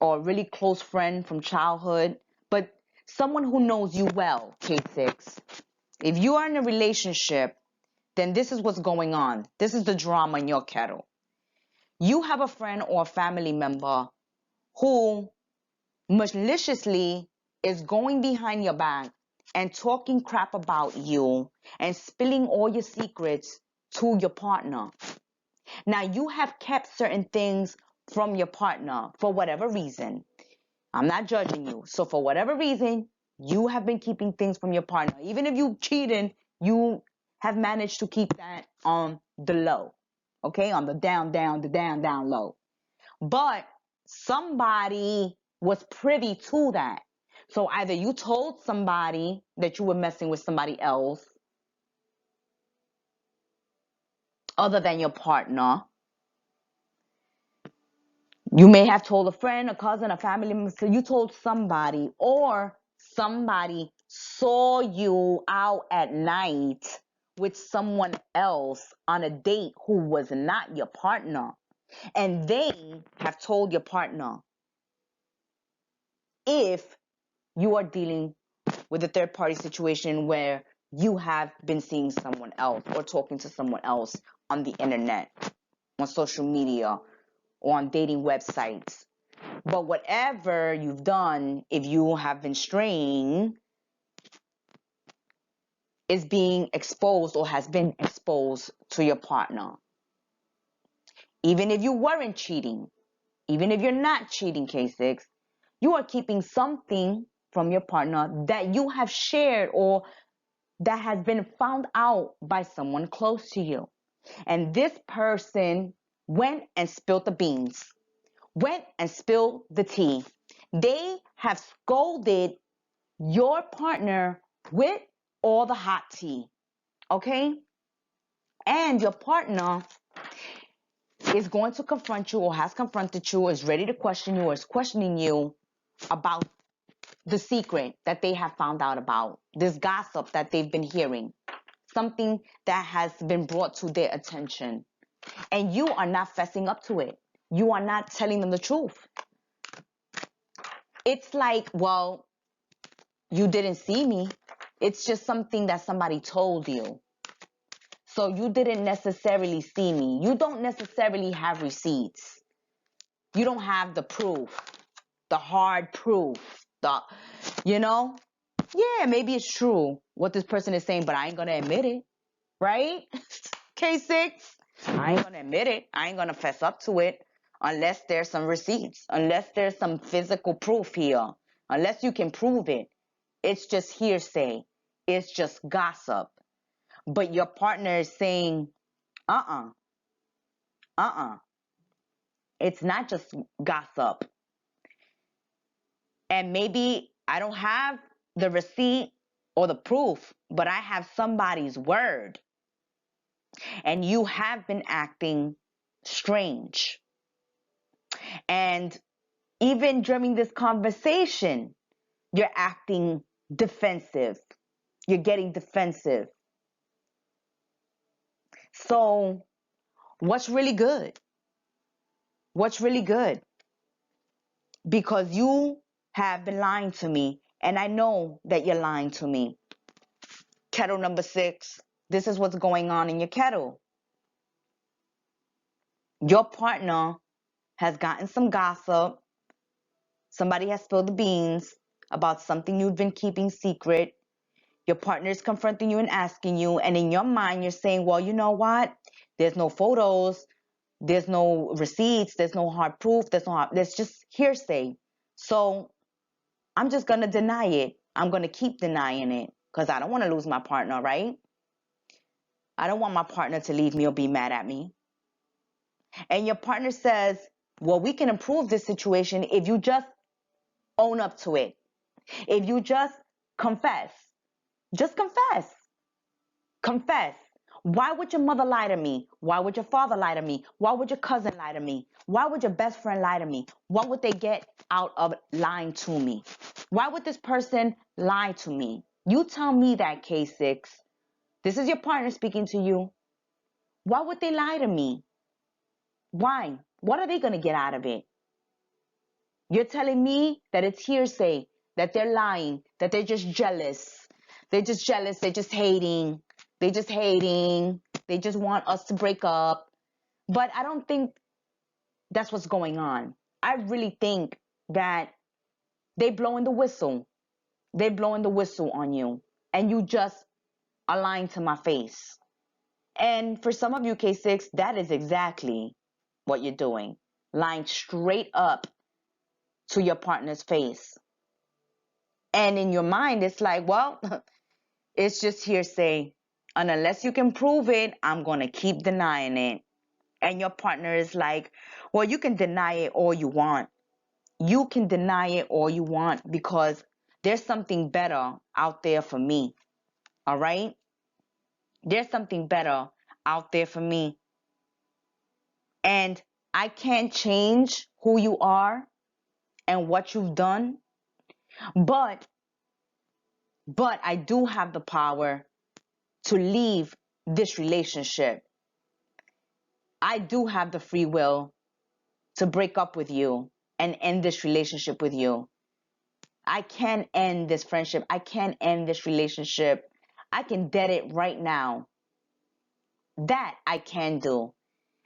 or a really close friend from childhood, but someone who knows you well, K6. If you are in a relationship, then this is what's going on. This is the drama in your kettle. You have a friend or a family member who maliciously is going behind your back and talking crap about you and spilling all your secrets to your partner. Now, you have kept certain things from your partner for whatever reason. I'm not judging you. So for whatever reason, you have been keeping things from your partner. Even if you cheated, you have managed to keep that on the low. Okay? On the down low. But somebody was privy to that. So either you told somebody that you were messing with somebody else other than your partner. You may have told a friend, a cousin, a family member. So you told somebody, or somebody saw you out at night with someone else on a date who was not your partner. And they have told your partner if you are dealing with a third party situation where you have been seeing someone else or talking to someone else on the internet, on social media, or on dating websites. But whatever you've done, if you have been straying, is being exposed or has been exposed to your partner. Even if you weren't cheating, even if you're not cheating, K6, you are keeping something from your partner that you have shared or that has been found out by someone close to you. And this person went and spilled the beans, went and spilled the tea. They have scolded your partner with all the hot tea, okay? And your partner is going to confront you or has confronted you, is ready to question you or is questioning you about the secret that they have found out about, this gossip that they've been hearing, something that has been brought to their attention. And you are not fessing up to it. You are not telling them the truth. It's like, well, you didn't see me. It's just something that somebody told you. So you didn't necessarily see me. You don't necessarily have receipts. You don't have the proof, the hard proof, you know? Yeah, maybe it's true what this person is saying, but I ain't gonna admit it, right? K6, I ain't gonna admit it. I ain't gonna fess up to it unless there's some receipts, unless there's some physical proof here, unless you can prove it. It's just hearsay. It's just gossip. But your partner is saying, uh-uh, uh-uh. It's not just gossip. And maybe I don't have the receipt or the proof, but I have somebody's word. And you have been acting strange. And even during this conversation, you're acting defensive. You're getting defensive. So what's really good? What's really good? Because you have been lying to me, and I know that you're lying to me. Kettle number 6, this is what's going on in your kettle. Your partner has gotten some gossip. Somebody has spilled the beans about something you've been keeping secret. Your partner is confronting you and asking you, and in your mind, you're saying, well, you know what? There's no photos. There's no receipts. There's no hard proof. There's just hearsay. So I'm just going to deny it. I'm going to keep denying it because I don't want to lose my partner, right? I don't want my partner to leave me or be mad at me. And your partner says, well, we can improve this situation if you just own up to it. If you just confess. Just confess. Confess. Why would your mother lie to me? Why would your father lie to me? Why would your cousin lie to me? Why would your best friend lie to me? What would they get out of lying to me? Why would this person lie to me? You tell me that, K6. This is your partner speaking to you. Why would they lie to me? Why? What are they going to get out of it? You're telling me that it's hearsay, that they're lying, that they're just jealous. They're just jealous. They're just hating. They're just hating. They just want us to break up. But I don't think that's what's going on. I really think that they blowing the whistle. They're blowing the whistle on you. And you just are lying to my face. And for some of you, K6, that is exactly what you're doing. Lying straight up to your partner's face. And in your mind, it's like, well, it's just hearsay. And unless you can prove it, I'm going to keep denying it. And your partner is like, well, you can deny it all you want. You can deny it all you want because there's something better out there for me. All right? There's something better out there for me. And I can't change who you are and what you've done. But I do have the power to leave this relationship. I do have the free will to break up with you and end this relationship with you. I can end this friendship. I can end this relationship. I can dead it right now. That I can do.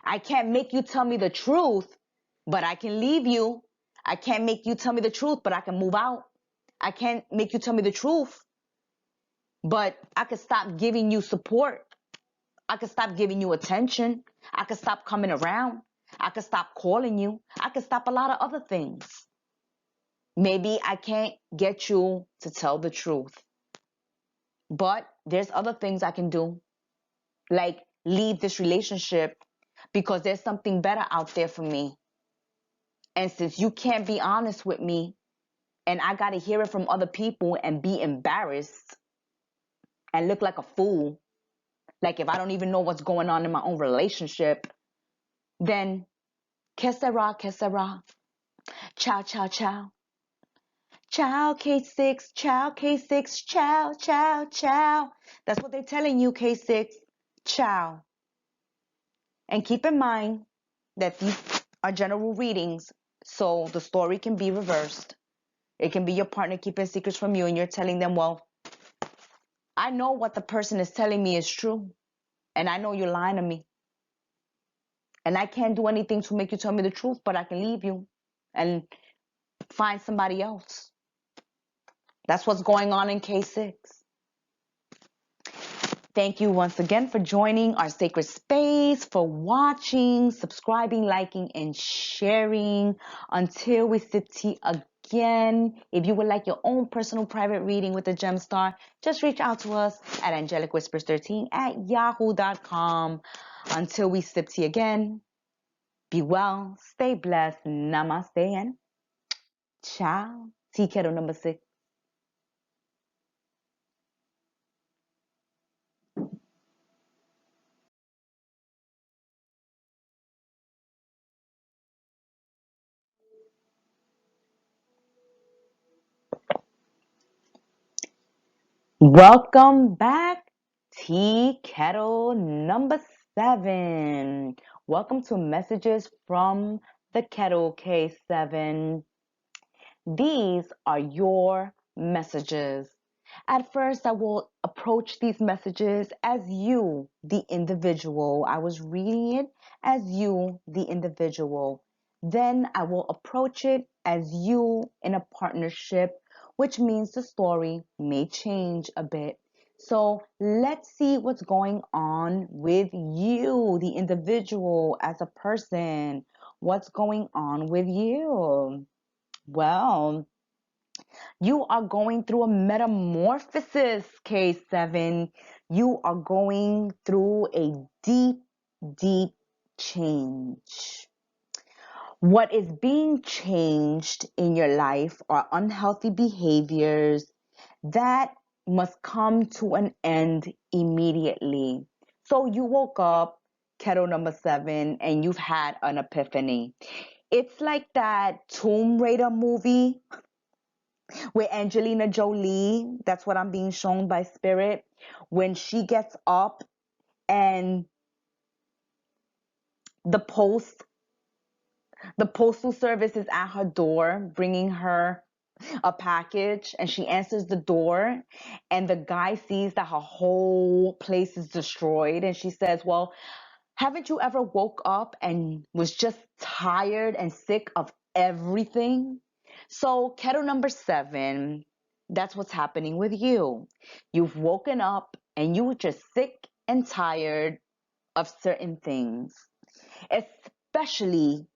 I can't make you tell me the truth, but I can leave you. I can't make you tell me the truth, but I can move out. I can't make you tell me the truth, but I can stop giving you support. I could stop giving you attention. I could stop coming around. I could stop calling you. I could stop a lot of other things. Maybe I can't get you to tell the truth. But there's other things I can do. Like leave this relationship because there's something better out there for me. And since you can't be honest with me and I got to hear it from other people and be embarrassed and look like a fool, like if I don't even know what's going on in my own relationship, then que sera, que sera. Ciao, ciao, ciao. Ciao, K6. Ciao, K6. Ciao, ciao, ciao. That's what they're telling you, K6. Ciao. And keep in mind that these are general readings, so the story can be reversed. It can be your partner keeping secrets from you and you're telling them, well, I know what the person is telling me is true. And I know you're lying to me. And I can't do anything to make you tell me the truth, but I can leave you and find somebody else. That's what's going on in K6. Thank you once again for joining our sacred space, for watching, subscribing, liking, and sharing. Until we sit here again, if you would like your own personal private reading with the Gemstar, just reach out to us at angelicwhispers13@yahoo.com. Until we sit here again, be well, stay blessed, namaste, and ciao. Tea kettle number 6. Welcome back, Tea Kettle number 7. Welcome to Messages from the Kettle K7. These are your messages. At first, I will approach these messages as you, the individual. I was reading it as you, the individual. Then I will approach it as you in a partnership, which means the story may change a bit. So let's see what's going on with you, the individual, as a person. What's going on with you? Well, you are going through a metamorphosis, K7. You are going through a deep, deep change. What is being changed in your life are unhealthy behaviors that must come to an end immediately. So you woke up, kettle number 7, and you've had an epiphany. It's like that Tomb Raider movie with Angelina Jolie. That's what I'm being shown by Spirit. When she gets up and the post, the postal service is at her door bringing her a package, and she answers the door, and the guy sees that her whole place is destroyed, and she says, well, haven't you ever woke up and was just tired and sick of everything? So, kettle number 7, that's what's happening with you. You've woken up and you were just sick and tired of certain things, especially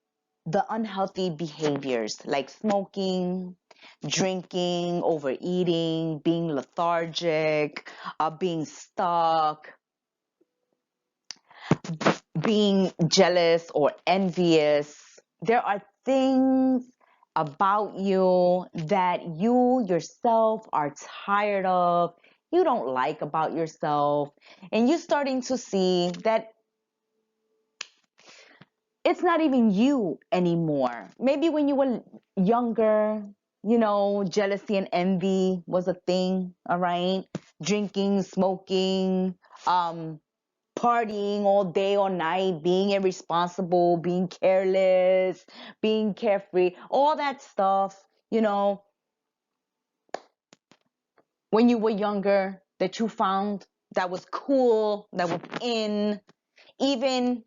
the unhealthy behaviors like smoking, drinking, overeating, being lethargic, being stuck, being jealous or envious. There are things about you that you yourself are tired of, you don't like about yourself, and you're starting to see that it's not even you anymore. Maybe when you were younger, jealousy and envy was a thing, all right? Drinking, smoking, um, partying all day or night, being irresponsible, being careless, being carefree, all that stuff, when you were younger that you found that was cool, that was in, even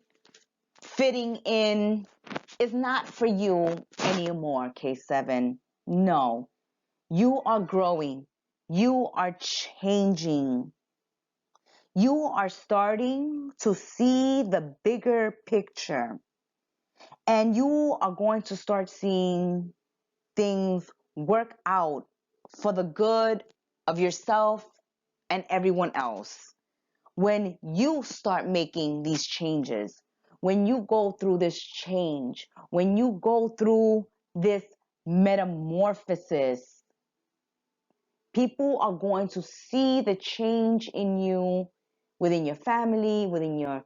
fitting in, is not for you anymore, K7. No, you are growing. You are changing. You are starting to see the bigger picture. And you are going to start seeing things work out for the good of yourself and everyone else. When you start making these changes, when you go through this change, when you go through this metamorphosis, people are going to see the change in you within your family, within your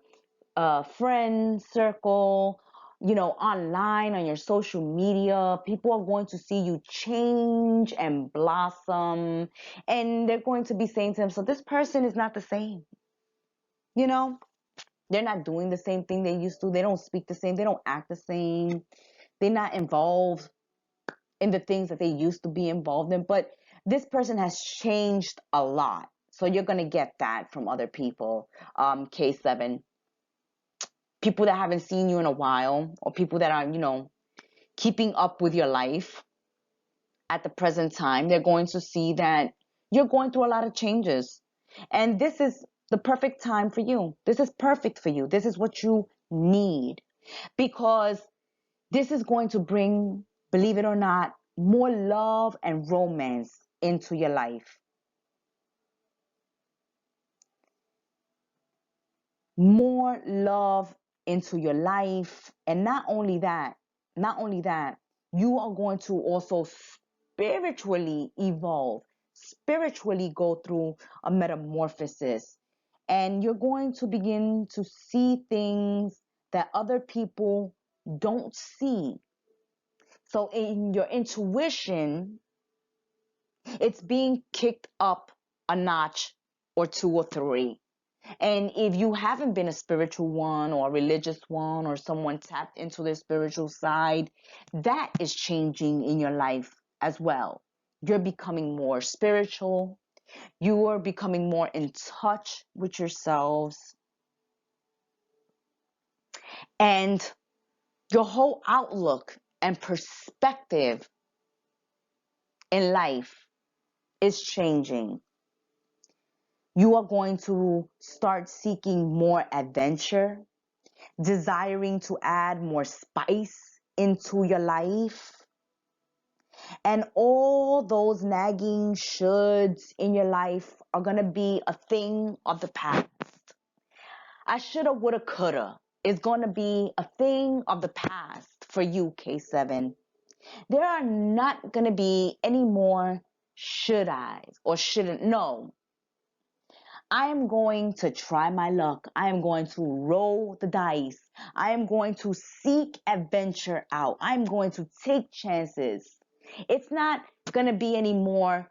friend circle, online on your social media. People are going to see you change and blossom, and they're going to be saying to them, so this person is not the same. You know, they're not doing the same thing they used to. They don't speak the same. They don't act the same. They're not involved in the things that they used to be involved in. But this person has changed a lot. So you're going to get that from other people. K7. People that haven't seen you in a while, or people that are, keeping up with your life at the present time, they're going to see that you're going through a lot of changes. And this is the perfect time for you. This is perfect for you. This is what you need, because this is going to bring, believe it or not, more love and romance into your life. More love into your life. And not only that, you are going to also spiritually evolve, spiritually go through a metamorphosis. And you're going to begin to see things that other people don't see. So in your intuition, it's being kicked up a notch or 2 or 3. And if you haven't been a spiritual one or a religious one or someone tapped into their spiritual side, that is changing in your life as well. You're becoming more spiritual. You are becoming more in touch with yourselves. And your whole outlook and perspective in life is changing. You are going to start seeking more adventure, desiring to add more spice into your life. And all those nagging shoulds in your life are going to be a thing of the past. I shoulda, woulda, coulda is going to be a thing of the past for you, K7. There are not going to be any more should I's or shouldn't. No. I am going to try my luck. I am going to roll the dice. I am going to seek adventure out. I'm going to take chances. It's not going to be any more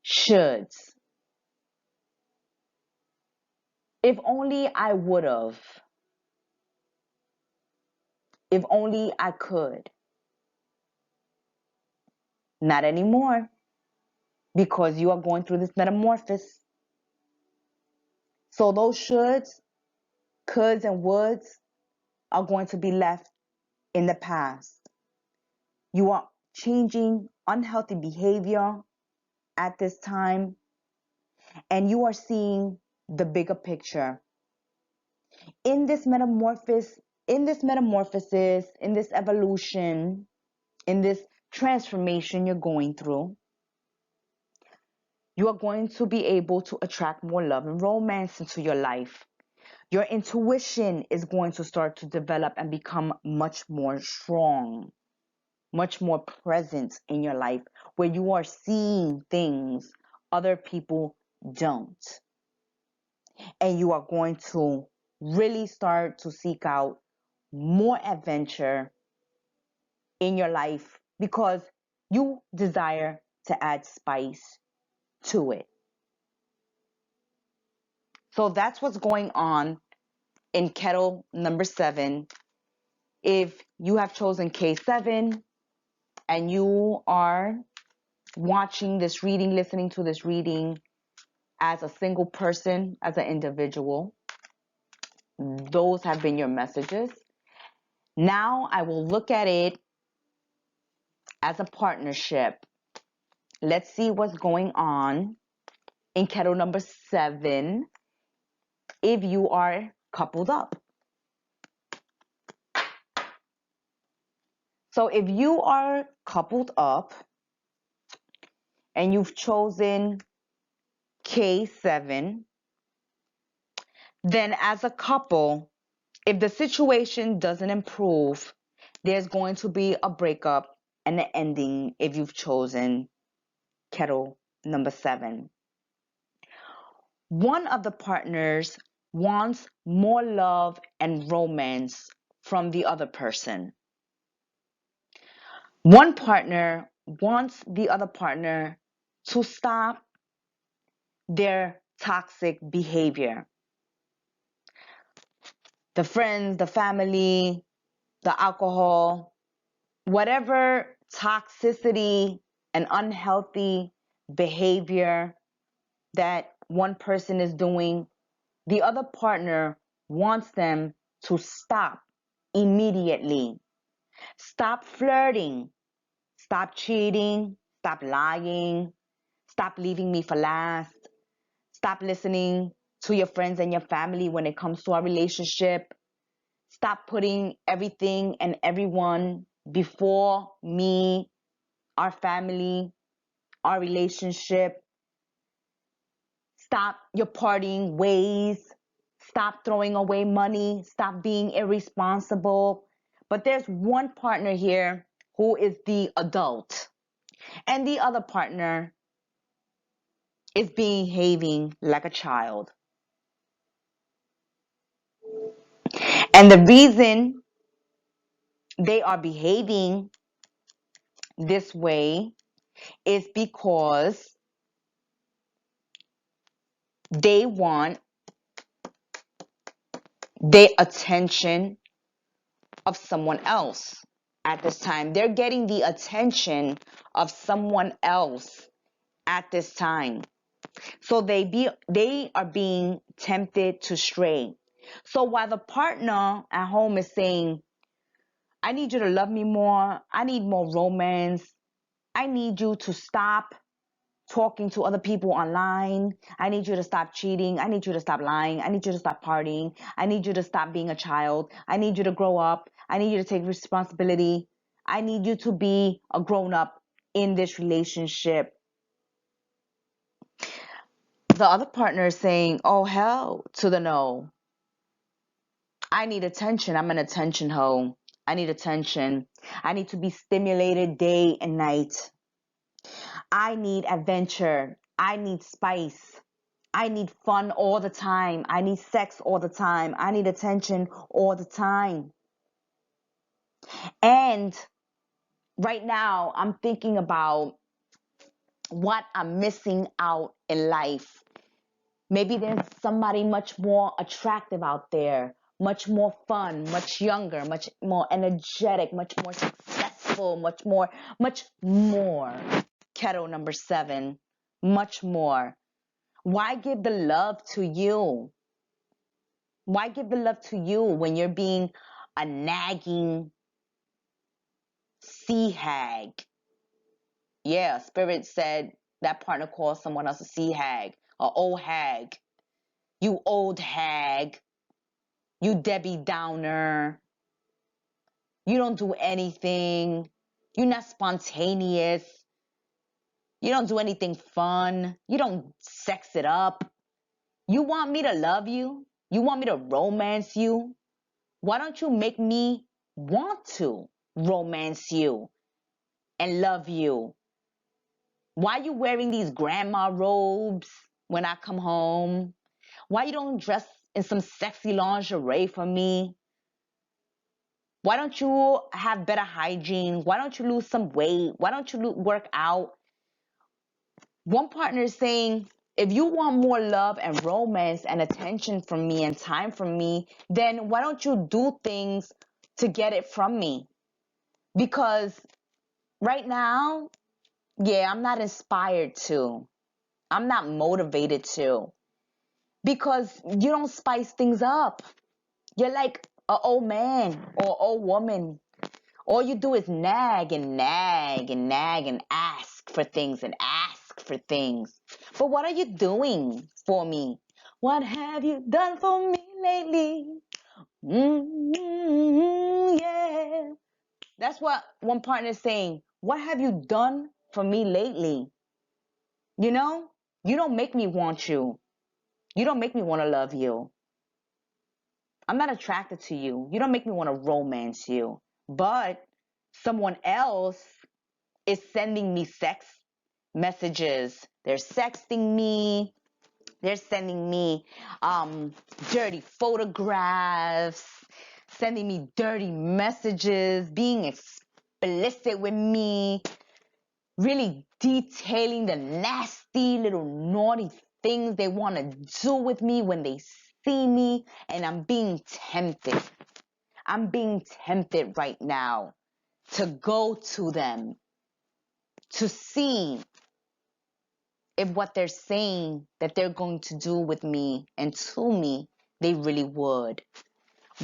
shoulds. If only I would have. If only I could. Not anymore. Because you are going through this metamorphosis. So those shoulds, coulds, and woulds are going to be left in the past. You are changing unhealthy behavior at this time, and you are seeing the bigger picture. In this metamorphosis, in this evolution, in this transformation you're going through, you are going to be able to attract more love and romance into your life. Your intuition is going to start to develop and become much more strong, much more present in your life, where you are seeing things other people don't. And you are going to really start to seek out more adventure in your life because you desire to add spice to it. So that's what's going on in Kettle number 7. If you have chosen K7 and you are watching this reading, listening to this reading as a single person, as an individual, those have been your messages. Now I will look at it as a partnership. Let's see what's going on in Kettle number 7 if you are coupled up. So if you are coupled up and you've chosen K7, then as a couple, if the situation doesn't improve, there's going to be a breakup and an ending if you've chosen Kettle number 7. One of the partners wants more love and romance from the other person. One partner wants the other partner to stop their toxic behavior. The friends, the family, the alcohol, whatever toxicity and unhealthy behavior that one person is doing, the other partner wants them to stop immediately. Stop flirting. Stop cheating. Stop lying. Stop leaving me for last. Stop listening to your friends and your family when it comes to our relationship. Stop putting everything and everyone before me, our family, our relationship. Stop your partying ways. Stop throwing away money. Stop being irresponsible. But there's one partner here who is the adult, and the other partner is behaving like a child. And the reason they are behaving this way is because They want the attention of someone else at this time. They're getting the attention of someone else at this time. So they are being tempted to stray. So while the partner at home is saying, I need you to love me more, I need more romance, I need you to stop talking to other people online, I need you to stop cheating, I need you to stop lying, I need you to stop partying, I need you to stop being a child, I need you to grow up, I need you to take responsibility, I need you to be a grown up in this relationship. The other partner is saying, oh, hell to the no. I need attention. I'm an attention hoe. I need attention. I need to be stimulated day and night. I need adventure. I need spice. I need fun all the time. I need sex all the time. I need attention all the time. And right now, I'm thinking about what I'm missing out in life. Maybe there's somebody much more attractive out there, much more fun, much younger, much more energetic, much more successful, much more. Kettle number 7, much more. Why give the love to you? Why give the love to you when you're being a nagging sea hag? Yeah, Spirit said that partner calls someone else a sea hag, or old hag. You old hag. You Debbie Downer. You don't do anything. You're not spontaneous. You don't do anything fun. You don't sex it up. You want me to love you? You want me to romance you? Why don't you make me want to romance you and love you? Why you wearing these grandma robes when I come home? Why you don't dress in some sexy lingerie for me? Why don't you have better hygiene? Why don't you lose some weight? Why don't you work out? One partner is saying, if you want more love and romance and attention from me and time from me, then why don't you do things to get it from me? Because right now, yeah, I'm not inspired to. I'm not motivated to. Because you don't spice things up. You're like an old man or old woman. All you do is nag and nag and nag and ask for things and ask for things. But what are you doing for me? What have you done for me lately? Yeah. That's what one partner is saying. What have you done for me lately? You know, you don't make me want you. You don't make me want to love you. I'm not attracted to you. You don't make me want to romance you. But someone else is sending me sex messages. They're sexting me. They're sending me dirty photographs, sending me dirty messages, being explicit with me, really detailing the nasty little naughty things they want to do with me when they see me, and I'm being tempted. I'm being tempted right now to go to them, to see if what they're saying that they're going to do with me and to me, they really would.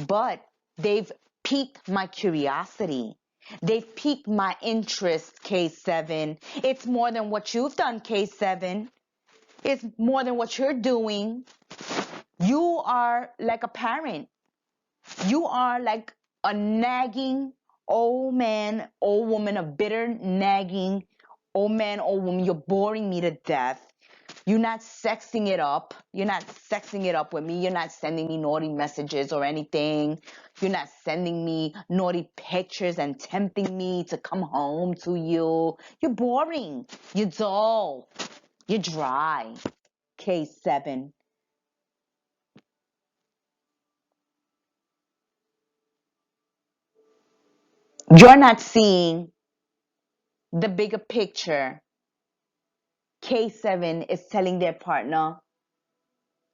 But they've piqued my curiosity. They've piqued my interest, K7. It's more than what you've done, K7. It's more than what you're doing. You are like a parent. You are like a nagging old man, old woman, a bitter, nagging old man, old woman. You're boring me to death. You're not sexing it up. You're not sexing it up with me. You're not sending me naughty messages or anything. You're not sending me naughty pictures and tempting me to come home to you. You're boring. You're dull. You're dry. K7. You're not seeing the bigger picture. K7 is telling their partner,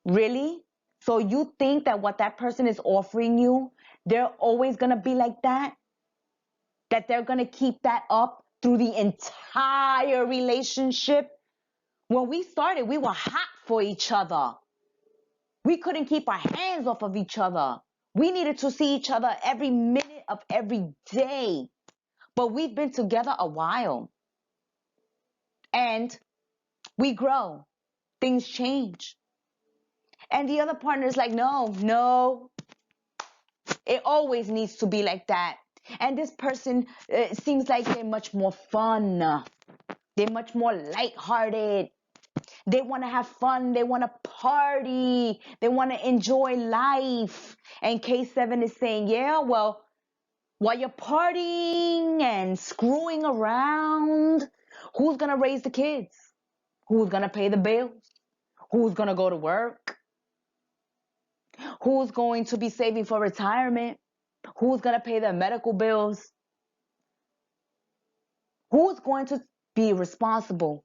Really? So you think that what that person is offering you, they're always going to be like that? That they're going to keep that up through the entire relationship? When we started, we were hot for each other. We couldn't keep our hands off of each other. We needed to see each other every minute of every day. But we've been together a while. And we grow. Things change. And the other partner is like, no, it always needs to be like that. And this person seems like they're much more fun. They're much more lighthearted. They want to have fun. They want to party. They want to enjoy life. And K7 is saying, yeah, well, while you're partying and screwing around, who's going to raise the kids? Who's going to pay the bills? Who's going to go to work? Who's going to be saving for retirement? Who's going to pay their medical bills? Who's going to be responsible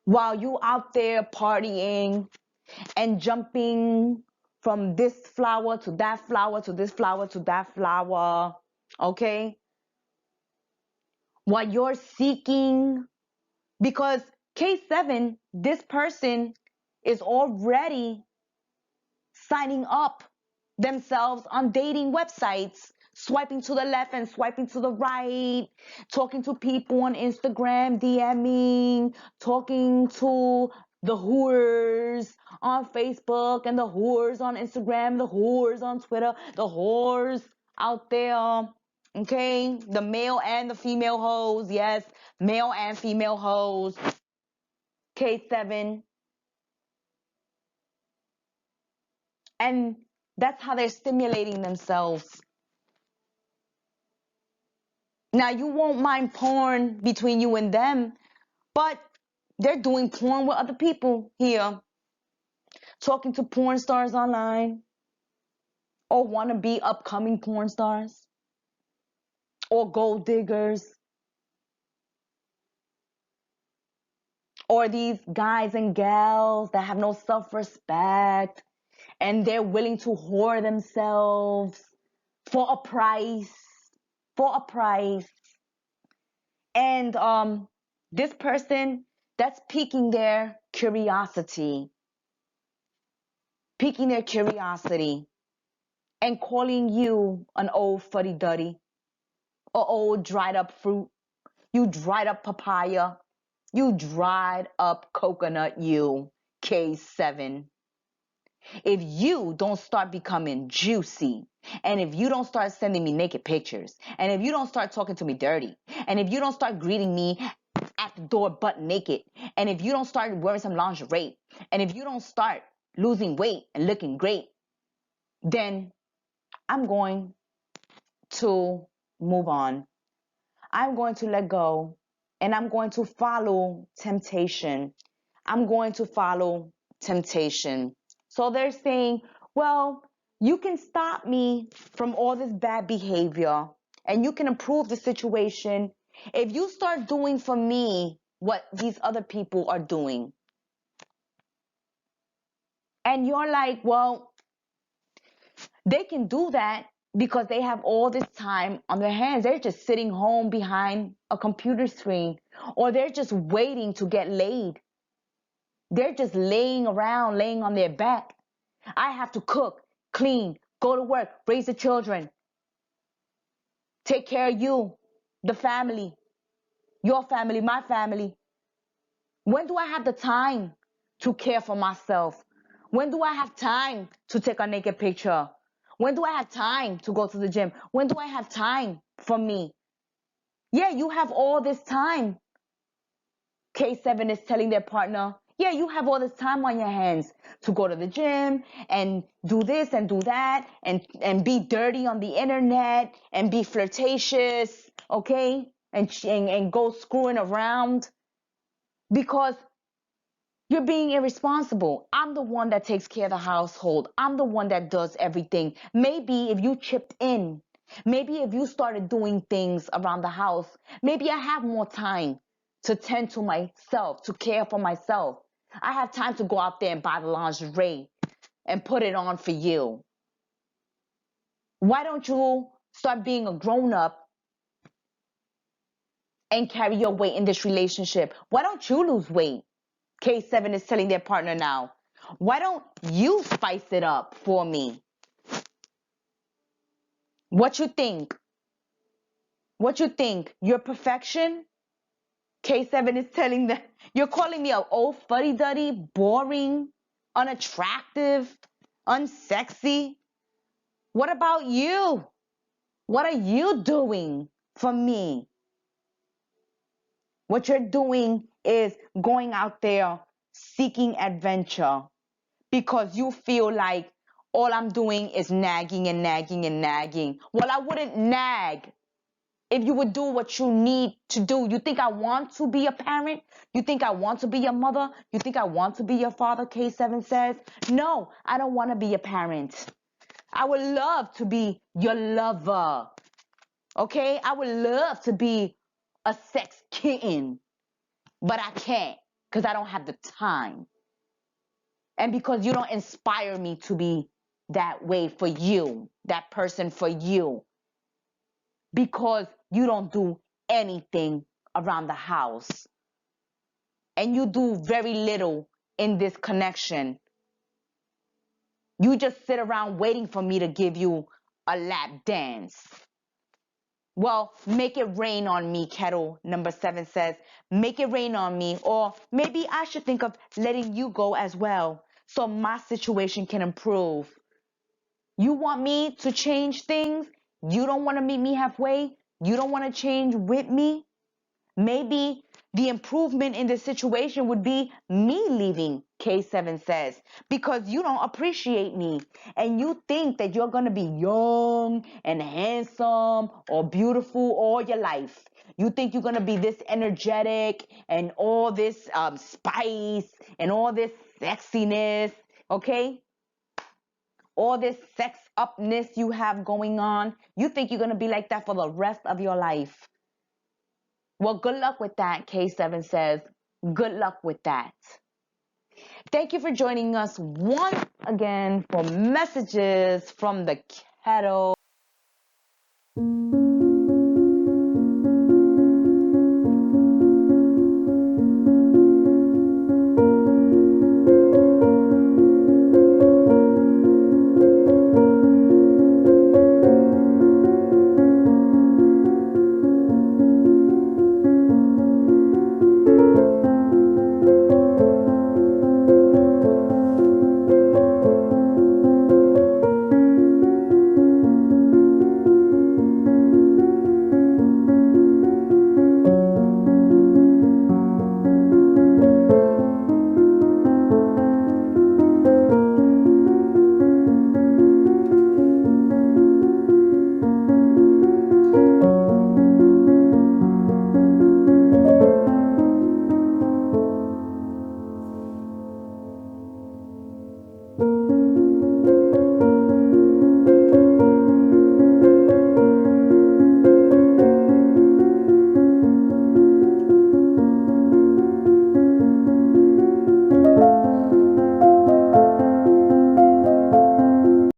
while you out there partying and jumping from this flower to that flower to this flower to that flower, okay? While you're seeking, because K7, this person is already signing up themselves on dating websites, swiping to the left and swiping to the right, talking to people on Instagram, DMing, talking to the whores on Facebook and the whores on Instagram, the whores on Twitter, the whores out there, okay? The male and the female hoes, yes, male and female hoes. K7. And that's how they're stimulating themselves. Now, you won't mind porn between you and them, but they're doing porn with other people here, talking to porn stars online, or want to be upcoming porn stars, or gold diggers, or these guys and gals that have no self-respect, and they're willing to whore themselves for a price, for a price. And this person, that's piquing their curiosity, and calling you an old fuddy-duddy, or old dried up fruit, you dried up papaya, you dried up coconut, you K7. If you don't start becoming juicy, and if you don't start sending me naked pictures, and if you don't start talking to me dirty, and if you don't start greeting me at the door butt naked, and if you don't start wearing some lingerie, and if you don't start losing weight and looking great, then I'm going to move on. I'm going to let go, and I'm going to follow temptation. I'm going to follow temptation. So they're saying, well, you can stop me from all this bad behavior, and you can improve the situation if you start doing for me what these other people are doing. And you're like, well, they can do that because they have all this time on their hands. They're just sitting home behind a computer screen, or they're just waiting to get laid. They're just laying around, laying on their back. I have to cook, clean, go to work, raise the children, take care of you, the family, your family, my family. When do I have the time to care for myself? When do I have time to take a naked picture? When do I have time to go to the gym? When do I have time for me? Yeah, you have all this time. K7 is telling their partner, yeah, you have all this time on your hands to go to the gym and do this and do that and be dirty on the internet and be flirtatious, okay? And go screwing around because you're being irresponsible. I'm the one that takes care of the household. I'm the one that does everything. Maybe if you chipped in, maybe if you started doing things around the house, maybe I have more time to tend to myself, to care for myself. I have time to go out there and buy the lingerie and put it on for you. Why don't you start being a grown-up and carry your weight in this relationship? Why don't you lose weight? K7 is telling their partner now. Why don't you spice it up for me? What you think? What you think? Your perfection? K7 is telling them, you're calling me an old fuddy-duddy, boring, unattractive, unsexy. What about you? What are you doing for me? What you're doing is going out there seeking adventure because you feel like all I'm doing is nagging and nagging and nagging. Well, I wouldn't nag if you would do what you need to do. You think I want to be a parent? You think I want to be a mother? You think I want to be your father, K7 says? No, I don't want to be a parent. I would love to be your lover. Okay? I would love to be a sex kitten, but I can't because I don't have the time. And because you don't inspire me to be that way for you, that person for you. Because you don't do anything around the house. And you do very little in this connection. You just sit around waiting for me to give you a lap dance. Well, make it rain on me, Kettle. Number 7 says, make it rain on me. Or maybe I should think of letting you go as well, so my situation can improve. You want me to change things? You don't want to meet me halfway? You don't want to change with me? Maybe the improvement in the situation would be me leaving, K7 says, because you don't appreciate me and you think that you're going to be young and handsome or beautiful all your life. You think you're going to be this energetic and all this spice and all this sexiness, okay? All this sex upness you have going on. You think you're going to be like that for the rest of your life. Well, good luck with that, K7 says. Good luck with that. Thank you for joining us once again for messages from the Kettle.